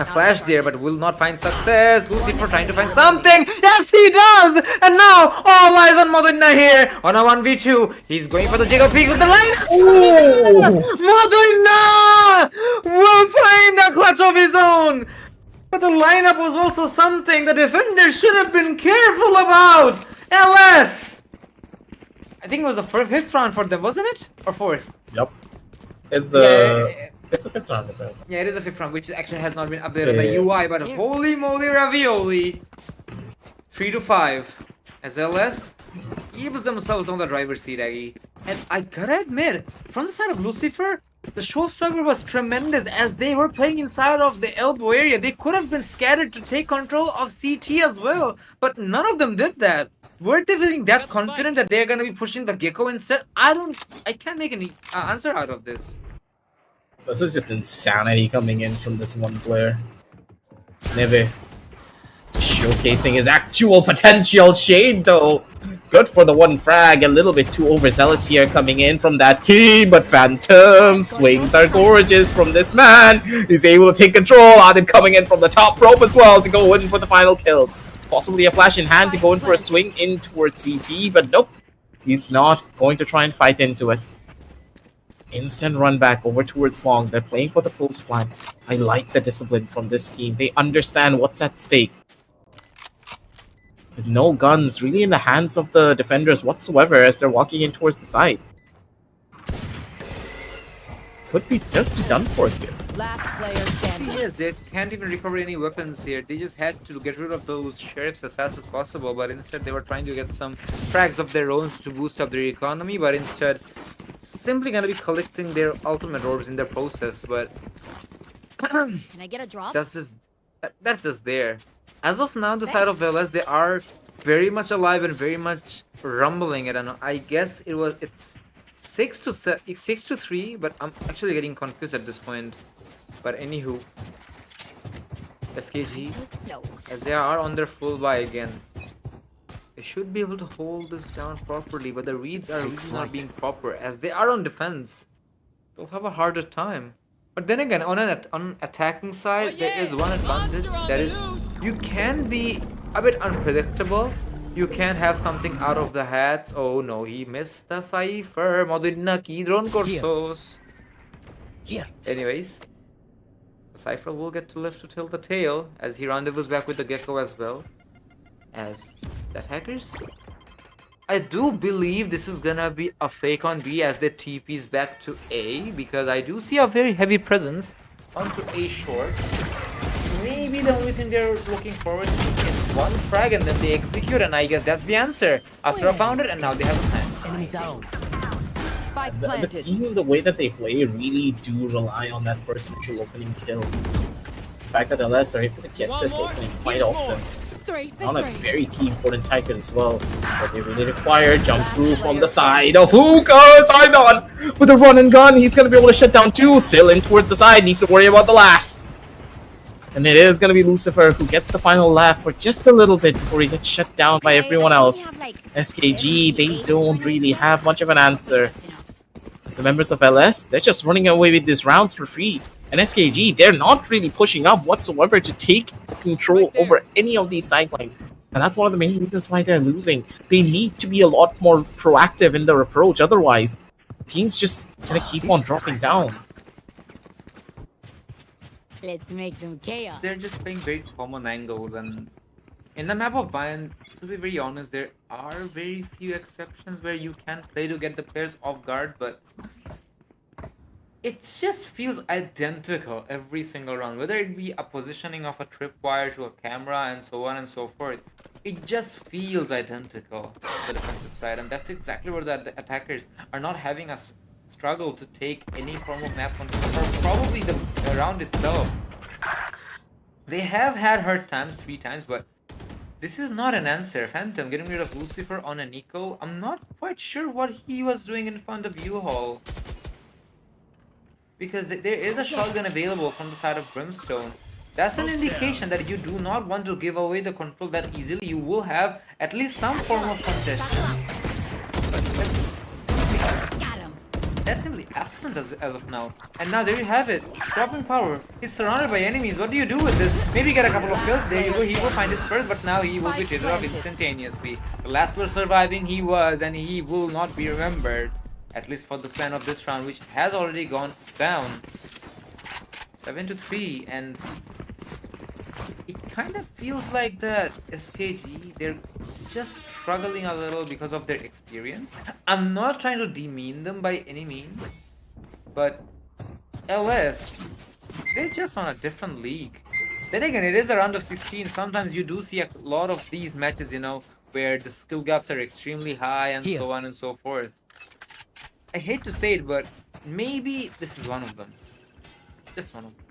flash there, but will not find success. Lucifer trying to find something. Yes, he does! And now all eyes on Modena here on a 1v2. He's going for the Jacob Peak with the line. Modena will find a clutch of his own. But the lineup was also something the defenders should have been careful about. LS! I think it was the fifth round for them, wasn't it? Or fourth? Yep. It's the... It's the fifth round. Yeah, it is the fifth round, which actually has not been updated on the UI, but holy moly ravioli. 3-5. As LS keeps themselves on the driver's seat, Aggie. And I gotta admit, from the side of Lucifer, the showstopper was tremendous as they were playing inside of the elbow area. They could have been scattered to take control of CT as well, but none of them did that. Were they feeling that confident that they're gonna be pushing the Gecko instead? I can't make any answer out of this. This was just insanity coming in from this one player. Neve showcasing his actual potential. Shade though, good for the one frag. A little bit too overzealous here coming in from that team, but Phantom swings are gorgeous from this man. He's able to take control. Adin coming in from the top rope as well to go in for the final kills. Possibly a flash in hand to go in for a swing in towards CT, but nope. He's not going to try and fight into it. Instant run back over towards long. They're playing for the post plan. I like the discipline from this team. They understand what's at stake. With no guns really in the hands of the defenders whatsoever as they're walking in towards the side. Could be just be done for here. Last player standing. Yes, they can't even recover any weapons here. They just had to get rid of those sheriffs as fast as possible, but instead they were trying to get some frags of their own to boost up their economy, but instead simply gonna be collecting their ultimate orbs in their process. But Can I get a drop? that's just there. As of now, the side of LS, they are very much alive and very much rumbling it, and I guess it's 6-3, but I'm actually getting confused at this point. But anywho, SKG, Explode. as they are on their full buy again, they should be able to hold this down properly, but the reads are really not being proper. As they are on defense, they'll have a harder time. But then again, on an attacking side, there is one advantage, that is you can be a bit unpredictable. You can have something out of the hats. Oh no, he missed the Cypher. Modina ki drone corsos. Here. Anyways, the Cypher will get to live to tell the tale as he rendezvous back with the Gecko as well. As the attackers, I do believe this is gonna be a fake on B as they TPs back to A, because I do see a very heavy presence onto A short. Maybe the only thing they're looking forward to is one frag and then they execute, and I guess that's the answer. Astra found it and now they have a plan. Enemy down. Spike The planted. team, the way that they play, really do rely on that first initial opening kill. The fact that LS are able to get this opening quite often on a very key important target as well. But they really require jump through from the side of Hookah. Sidon with a run and gun. He's going to be able to shut down two. Still in towards the side. Needs to worry about the last. And it is going to be Lucifer who gets the final laugh for just a little bit before he gets shut down by everyone else. SKG, they don't really have much of an answer. As the members of LS, they're just running away with these rounds for free. And SKG, they're not really pushing up whatsoever to take control over any of these sidelines. And that's one of the main reasons why they're losing. They need to be a lot more proactive in their approach. Otherwise, teams just gonna keep on dropping down. Let's make some chaos. They're just playing very common angles, and in the map of Bind, to be very honest, there are very few exceptions where you can play to get the players off guard, but it just feels identical every single round, whether it be a positioning of a tripwire to a camera and so on and so forth. It just feels identical on the defensive side, and that's exactly where the attackers are not having a struggle to take any form of map control, or probably the round itself. They have had hurt times 3 times, but this is not an answer. Phantom getting rid of Lucifer on a Nico. I'm not quite sure what he was doing in front of U-Haul, because there is a shotgun available from the side of Brimstone. That's an indication that you do not want to give away the control that easily. You will have at least some form of congestion. But that's simply absent as of now. And now there you have it. Dropping power. He's surrounded by enemies. What do you do with this? Maybe get a couple of kills. There you go. He will find his first, but now he will be taken off instantaneously. The last player surviving he was, and he will not be remembered. At least for the span of this round, which has already gone down. 7-3, and it kind of feels like that SKG, they're just struggling a little because of their experience. I'm not trying to demean them by any means, but LS, they're just on a different league. Then again, it is a round of 16. Sometimes you do see a lot of these matches, you know, where the skill gaps are extremely high and so on and so forth. I hate to say it, but maybe this is one of them. Just one of them.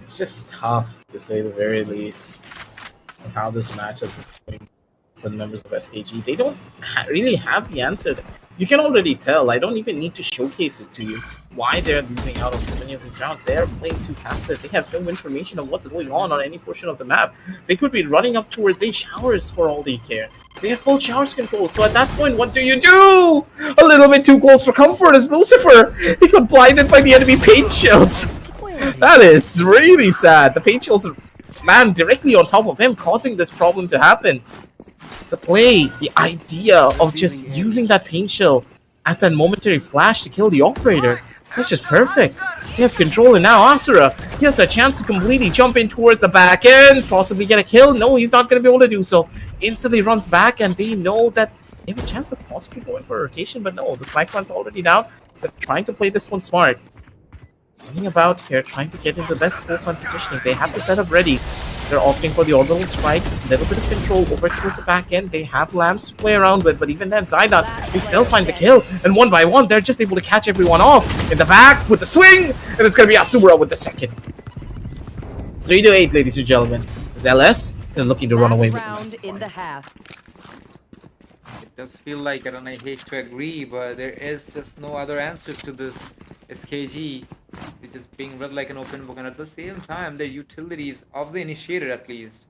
It's just tough, to say the very least, on how this match has been going for the members of SKG. They don't really have the answer. You can already tell. I don't even need to showcase it to you why they're losing out on so many of these rounds. They're playing too passive. They have no information of what's going on any portion of the map. They could be running up towards A showers for all they care. They have full showers control, so at that point, what do you do? A little bit too close for comfort as Lucifer. He got blinded by the enemy paint shells. That is really sad. The paint shells, man, directly on top of him, causing this problem to happen. The play, the idea of just using that paint shell as that momentary flash to kill the operator, that's just perfect. They have control, and now Asura, he has the chance to completely jump in towards the back end, possibly get a kill. No, he's not going to be able to do so. Instantly runs back, and they know that they have a chance of possibly going for a rotation, but no, the spike run's already down. They're trying to play this one smart. Running about here, trying to get into the best forefront positioning. They have the setup ready. They're opting for the orbital strike. A little bit of control over towards the back end. They have lamps to play around with, but even then, Zaidan, they still find the kill. And one by one, they're just able to catch everyone off. In the back with the swing, and it's going to be Asura with the second. 3-8, ladies and gentlemen. Is LS they're looking to run away with round in the half. It does feel like it, and I hate to agree, but there is just no other answers to this. SKG is just being read like an open book, and at the same time, the utilities of the initiator at least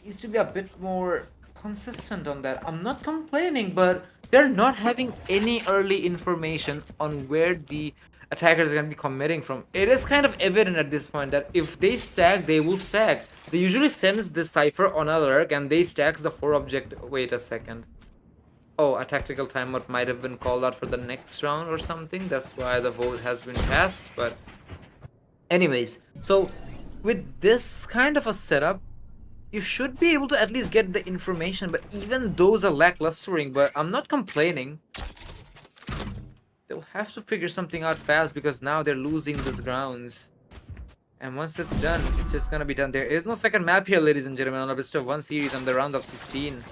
needs to be a bit more consistent on that. I'm not complaining, but they're not having any early information on where the attackers are going to be committing from. It is kind of evident at this point that if they stack, they will stack. They usually sends this cipher on a lurk and they stacks the 4 object. Wait a second. Oh, a tactical timeout might have been called out for the next round or something. That's why the vote has been passed. But anyways, so with this kind of a setup, you should be able to at least get the information, but even those are lacklustering. But I'm not complaining. They'll have to figure something out fast because now they're losing these grounds. And once it's done, it's just gonna be done. There is no second map here, ladies and gentlemen, on a best of 1 series on the round of 16.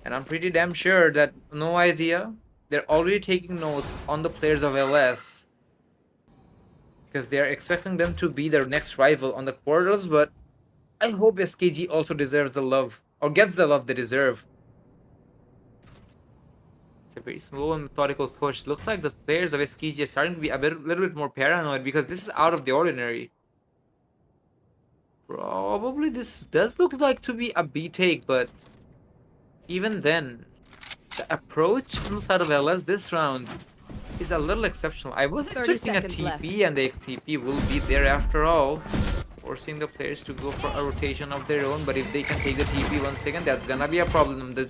And I'm pretty damn sure that no idea. They're already taking notes on the players of LS. Because they're expecting them to be their next rival on the quarters, but I hope SKG also deserves the love, or gets the love they deserve. It's a very slow and methodical push. Looks like the players of SKG are starting to be little bit more paranoid because this is out of the ordinary. Probably this does look like to be a B take, but even then, the approach from the side of LS this round is a little exceptional. I was expecting a TP, and the TP will be there after all, forcing the players to go for a rotation of their own. But if they can take the TP once again, that's gonna be a problem. The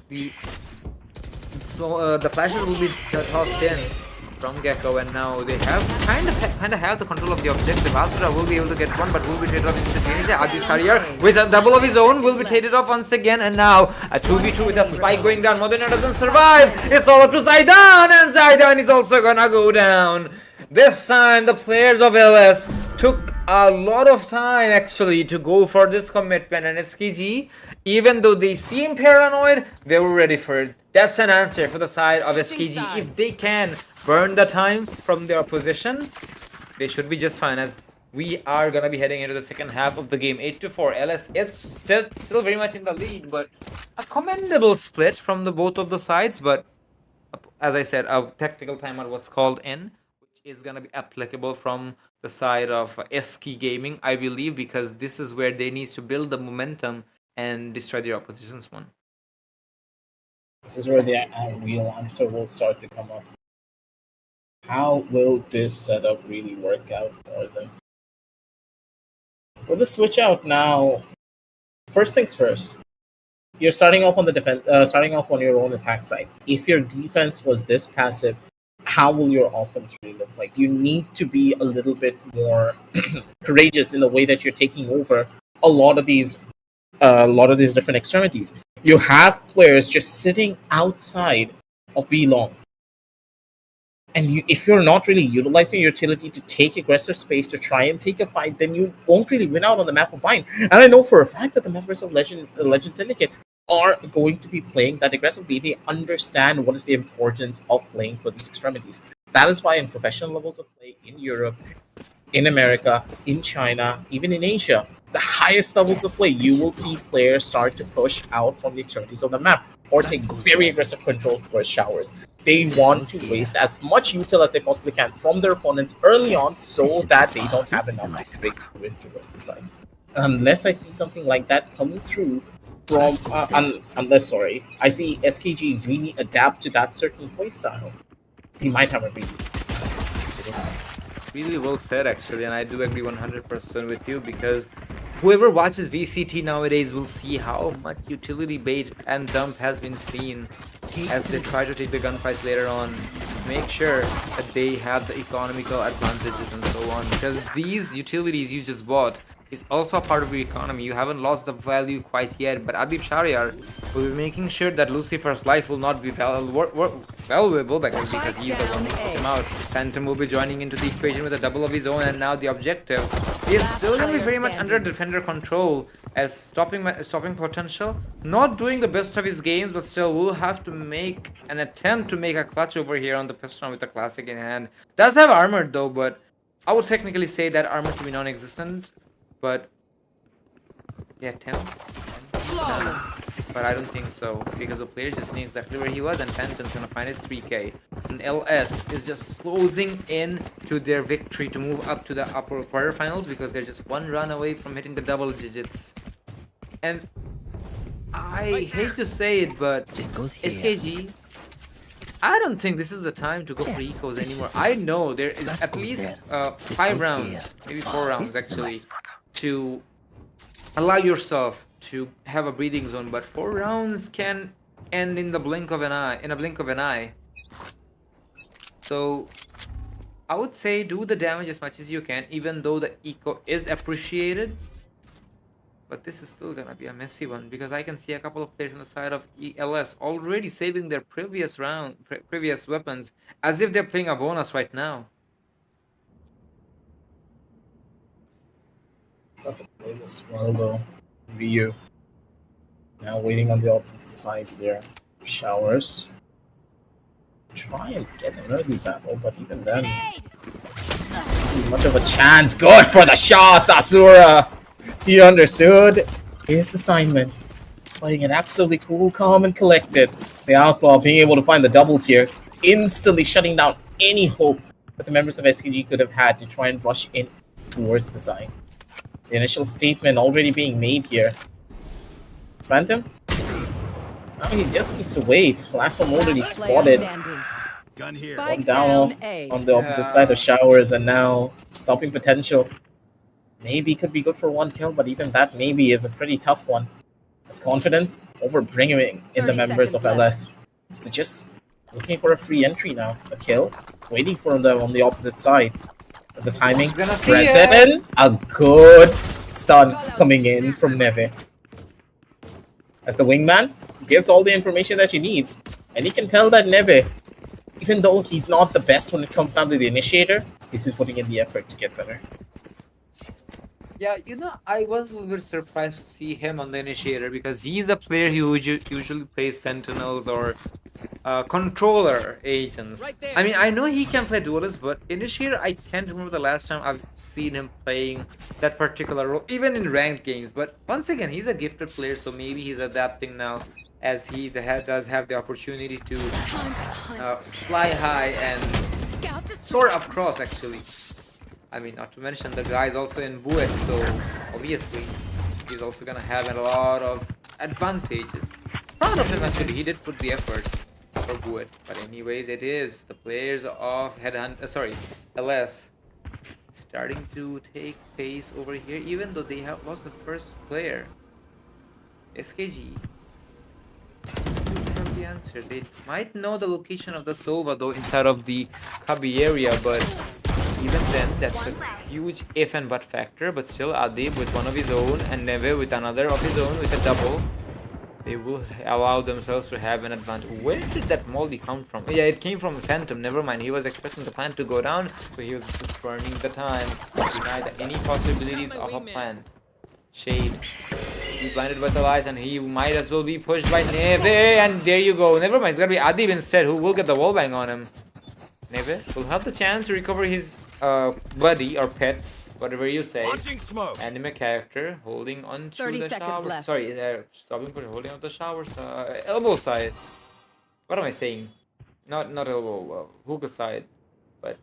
flashes will be tossed in from Gecko, and now they have kind of have the control of the objective. Asura will be able to get one, but will be traded off instantaneously. Adi Shariar with a double of his own will be traded off once again, and now a 2v2 with a spike going down. Modena doesn't survive. It's all up to Zaidan, and Zaidan is also gonna go down. This time the players of LS took a lot of time actually to go for this commitment, and SKG, even though they seem paranoid, they were ready for it. That's an answer for the side of SKG. If they can burn the time from their opposition, they should be just fine, as we are gonna be heading into the second half of the game. 8-4. LS is still very much in the lead, but a commendable split from the both of the sides. But as I said, a tactical timeout was called in, which is gonna be applicable from the side of SK Gaming, I believe, because this is where they need to build the momentum and destroy their opposition's one. This is where the real answer will start to come up. How will this setup really work out for them? With the switch out now, first things first, you're starting off on the starting off on your own attack side. If your defense was this passive, how will your offense really look like? You need to be a little bit more courageous in the way that you're taking over a lot of these different extremities. You have players just sitting outside of B long. And if you're not really utilizing your utility to take aggressive space to try and take a fight, then you won't really win out on the map of Bind. And I know for a fact that the members of Legend Syndicate are going to be playing that aggressively. They understand what is the importance of playing for these extremities. That is why in professional levels of play in Europe, in America, in China, even in Asia, the highest levels of play, you will see players start to push out from the extremities of the map or take very aggressive control towards showers. They want to waste as much util as they possibly can from their opponents early on so that they don't have enough to break through into towards the side. Unless I see something like that coming through from, I see SKG really adapt to that certain play style, he might have a really Really well said, actually, and I do agree 100% with you, because whoever watches VCT nowadays will see how much utility bait and dump has been seen as they try to take the gunfights later on. Make sure that they have the economical advantages and so on, because these utilities you just bought is also a part of your economy. You haven't lost the value quite yet, but Adib Shariar will be making sure that Lucifer's life will not be valuable because he's the one who took him out. Phantom will be joining into the equation with a double of his own, and now the objective is still going to be very much under defender control, as stopping potential. Not doing the best of his games, but still will have to make an attempt to make a clutch over here on the pistol with the classic in hand. Does have armor though, but I would technically say that armor to be non-existent. But yeah, attempts. but I don't think so because the players just knew exactly where he was, and Phantom's gonna find his 3k. And LS is just closing in to their victory to move up to the upper quarterfinals because they're just one run away from hitting the double digits. And I hate to say it, but SKG, I don't think this is the time to go for ecos anymore. I know there is at least 5 rounds, maybe 4 rounds actually, to allow yourself to have a breathing zone, but 4 rounds can end in the blink of an eye. So I would say do the damage as much as you can, even though the eco is appreciated. But this is still gonna be a messy one because I can see a couple of players on the side of ELS already saving their previous weapons as if they're playing a bonus right now. Play this well though. Ryu. Now waiting on the opposite side here. Showers. Try and get an early battle, but even then, not much of a chance. Good for the shots, Asura! He understood his assignment. Playing it absolutely cool, calm, and collected. The Outlaw being able to find the double here, instantly shutting down any hope that the members of SKG could have had to try and rush in towards the side. The initial statement already being made here. It's Phantom? Now he just needs to wait. Last one already spotted. Gun here. One down on the opposite side of Showers, and now stopping potential. Maybe could be good for 1 kill, but even that maybe is a pretty tough one. As confidence over bringing in the members of LS. So just looking for a free entry now. A kill. Waiting for them on the opposite side. As the timing present, a good stun coming in from Neve. As the wingman gives all the information that you need, and he can tell that Neve, even though he's not the best when it comes down to the initiator, he's been putting in the effort to get better. Yeah, you know, I was a little bit surprised to see him on the initiator because he's a player who usually plays sentinels or controller agents. I mean, I know he can play duelist, but initiator, I can't remember the last time I've seen him playing that particular role, even in ranked games. But once again, he's a gifted player, so maybe he's adapting now as he does have the opportunity to fly high and soar up cross, actually. I mean, not to mention the guy's also in Buet, so obviously he's also gonna have a lot of advantages. Proud of him actually, he did put the effort for Buet. But anyways, it is the players of LS starting to take pace over here, even though they have lost the first player. SKG don't have the answer. They might know the location of the Sova though inside of the Cubby area, but even then, that's a huge if and but factor. But still, Adib with one of his own and Neve with another of his own with a double, they will allow themselves to have an advantage. Where did that moldy come from? Yeah, it came from Phantom. Never mind. He was expecting the plant to go down, so he was just burning the time to deny any possibilities of a plant. Shade. He blinded by the lights, and he might as well be pushed by Neve. And there you go. Never mind. It's gonna be Adib instead, who will get the wallbang on him. Neve will have the chance to recover his buddy or pets, whatever you say. Anime character holding on to the shower. Left. Sorry, stopping for holding on the shower. Elbow side. What am I saying? Not elbow. Hookah side. But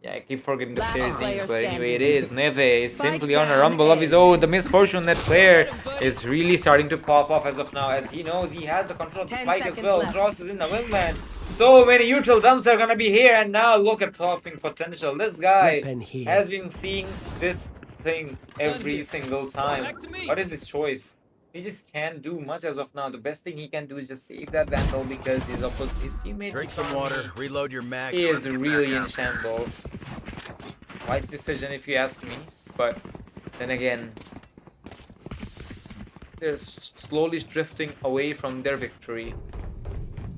yeah, I keep forgetting the player's name. But anyway, it is Neve is simply on a rumble of his own. The misfortune that player is really starting to pop off as of now, as he knows he had the control of the spike as well. Crosses in the wingman. So many neutral jumps are gonna be here, and now look at popping potential. This guy has been seeing this thing every single time. What is his choice? He just can't do much as of now. The best thing he can do is just save that Vandal because his teammates. Drink some water, reload your mag. He is really in shambles. Wise decision if you ask me, but then again, they're slowly drifting away from their victory.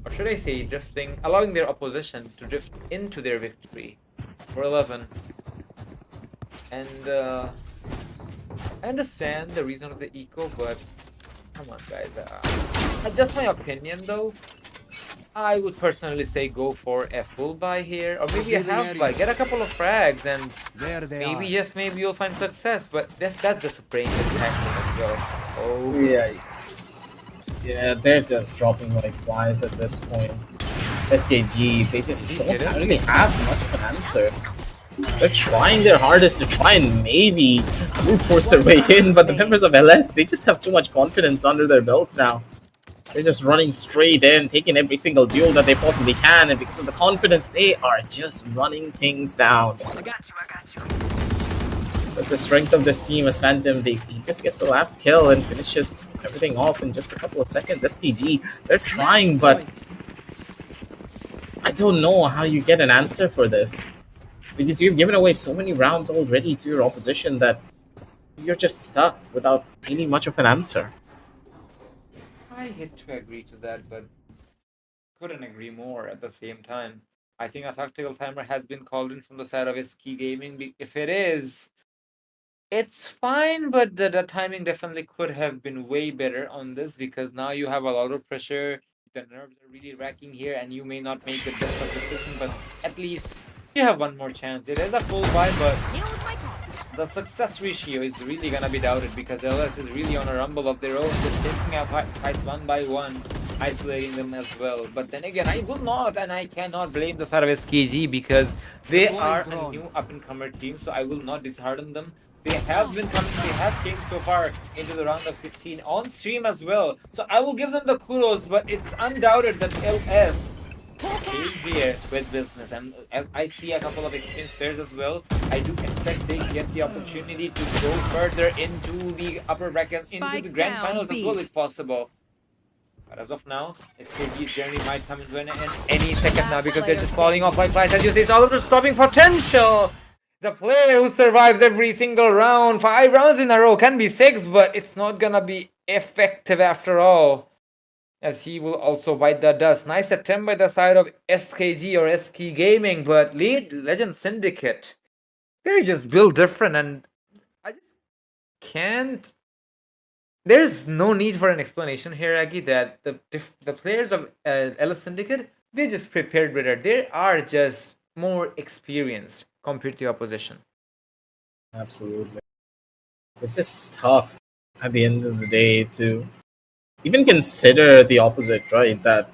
Or should I say allowing their opposition to drift into their victory for 11. And I understand the reason of the eco, but come on guys, just my opinion though, I would personally say go for a full buy here, or maybe a half buy, get a couple of frags, and maybe you'll find success, but that's just a brain tactic as well. Oh, Yikes. Yeah, they're just dropping like flies at this point. SKG, they just don't really have much of an answer. They're trying their hardest to try and maybe brute force their way in, but the members of LS, they just have too much confidence under their belt now. They're just running straight in, taking every single duel that they possibly can, and because of the confidence, they are just running things down. I got you. That's the strength of this team as Phantom. He just gets the last kill and finishes everything off in just a couple of seconds. SPG, they're trying, but I don't know how you get an answer for this. Because you've given away so many rounds already to your opposition that you're just stuck without really much of an answer. I hate to agree to that, but couldn't agree more at the same time. I think a tactical timer has been called in from the side of SK Gaming. If it is, it's fine, but the timing definitely could have been way better on this because now you have a lot of pressure. The nerves are really racking here, and you may not make the best of decision, but at least you have one more chance. It is a full buy, but the success ratio is really gonna be doubted because LS is really on a rumble of their own, just taking out fights one by one, isolating them as well. But then again, I will not and I cannot blame the side of SKG because they are a new up-and-comer team, so I will not dishearten them. They have been coming, they have came so far into the round of 16 on stream as well. So I will give them the kudos, but it's undoubted that LS is there with business. And as I see a couple of experienced players as well, I do expect they get the opportunity to go further into the upper brackets, into the grand finals as well if possible. But as of now, SKG's journey might come into an end any second now because they're just falling off like flies. As you say, it's all of the stopping potential. The player who survives every single round, 5 rounds in a row, can be 6, but it's not gonna be effective after all. As he will also bite the dust. Nice attempt by the side of SKG or SK Gaming, but Legend Syndicate, they're just built different, and I just can't. There's no need for an explanation here, Aggie, that the players of LS Syndicate, they just prepared better. They are just more experienced compared to the opposition. Absolutely. It's just tough at the end of the day to even consider the opposite, right? That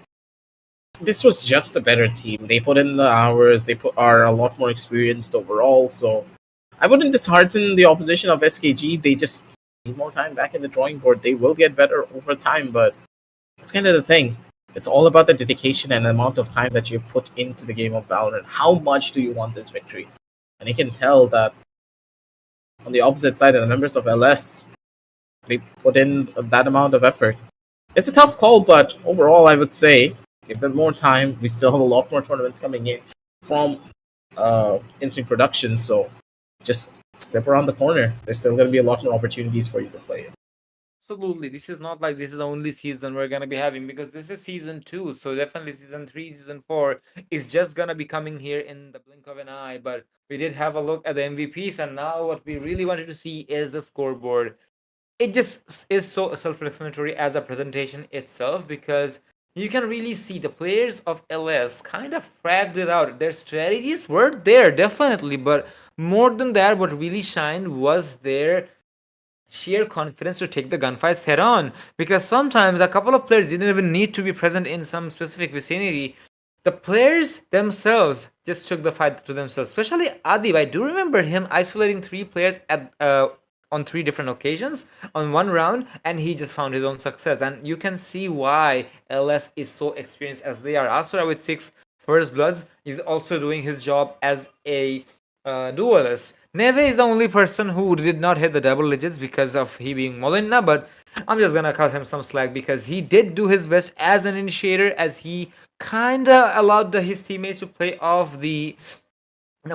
this was just a better team. They put in the hours, are a lot more experienced overall, so I wouldn't dishearten the opposition of SKG. They just need more time back in the drawing board. They will get better over time, but it's kind of the thing. It's all about the dedication and the amount of time that you put into the game of Valorant. How much do you want this victory? And you can tell that on the opposite side, the members of LS, they put in that amount of effort. It's a tough call, but overall, I would say give them more time. We still have a lot more tournaments coming in from instant production, so just step around the corner. There's still going to be a lot more opportunities for you to play. Absolutely. This is not like this is the only season we're gonna be having because this is season 2. So definitely season 3, season 4 is just gonna be coming here in the blink of an eye. But we did have a look at the MVPs, and now what we really wanted to see is the scoreboard. It just is so self-explanatory as a presentation itself because you can really see the players of LS kind of fragged it out. Their strategies were there, definitely, but more than that, what really shined was their sheer confidence to take the gunfights head on, because sometimes a couple of players didn't even need to be present in some specific vicinity. The players themselves just took the fight to themselves, especially Adib. I do remember him isolating 3 players at on 3 different occasions on one round, and he just found his own success. And you can see why LS is so experienced as they are. Asura with 6 First Bloods is also doing his job as a duelist. Neve is the only person who did not hit the double digits because of he being Molina, but I'm just gonna cut him some slack because he did do his best as an initiator, as he kinda allowed his teammates to play off the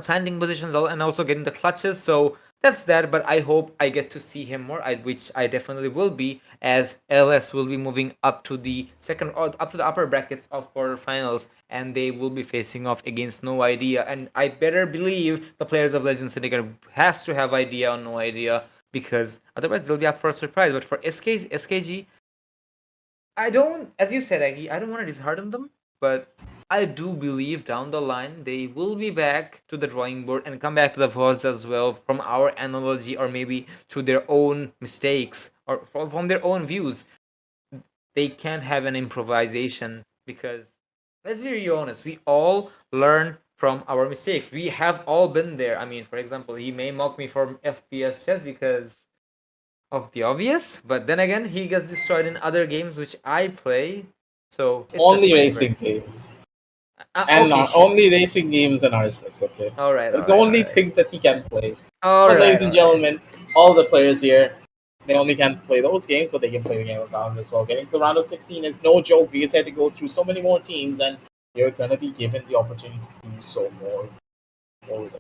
planting positions and also getting the clutches. So that's that, but I hope I get to see him more, which I definitely will be, as LS will be moving up to the second or up to the upper brackets of quarterfinals, and they will be facing off against No Idea. And I better believe the players of Legend Syndicate has to have idea on No Idea, because otherwise they'll be up for a surprise. But for SKG, I don't, as you said, Aggie, I don't want to dishearten them, but I do believe down the line they will be back to the drawing board and come back to the first as well from our analogy, or maybe through their own mistakes or from their own views, they can't have an improvisation because let's be really honest, we all learn from our mistakes. We have all been there. I mean, for example, he may mock me for FPS just because of the obvious, but then again, he gets destroyed in other games which I play. So it's Only just racing vice versa. games. And Okay, shit. only racing games and R6, okay? All right, It's all right, only all right. things that he can play. All But right, ladies all and right. gentlemen, all the players here, they only can play those games, but they can play the game of Valorant as well. Getting to the round of 16 is no joke because you had to go through so many more teams, and you're going to be given the opportunity to do so more forward.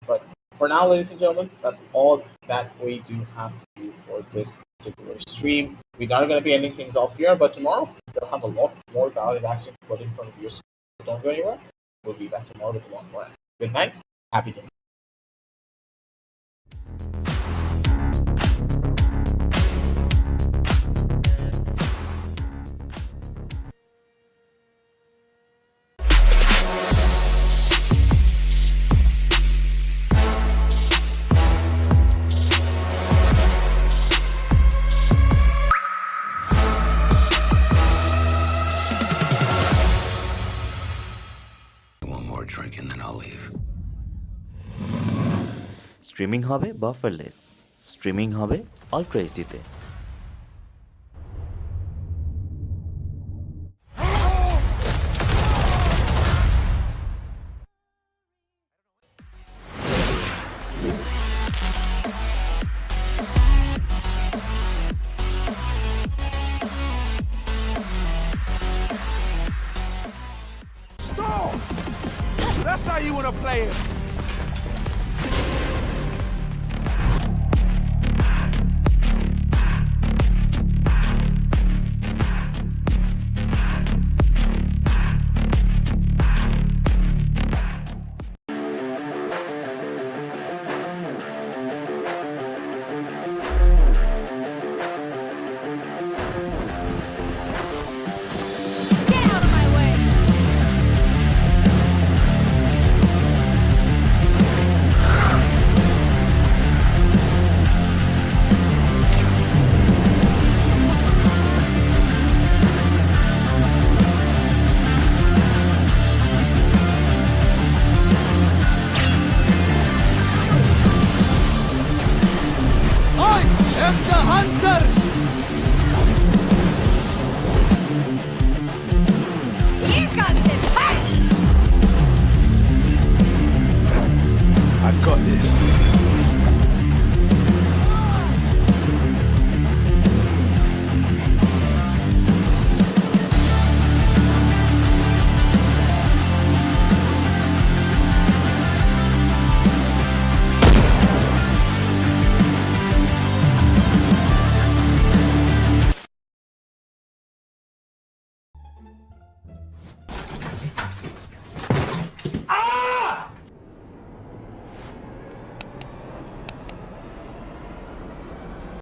But for now, ladies and gentlemen, that's all that we do have to do for this particular stream. We're not going to be ending things off here, but tomorrow we still have a lot more Valorant action to put in front of you. So don't go anywhere. We'll be back tomorrow with a lot more. Good night. Happy game. One more drink and then I'll leave. Streaming হবে বাফারলেস, streaming হবে ultra এইচডিতে। Stall! That's how you want to play it.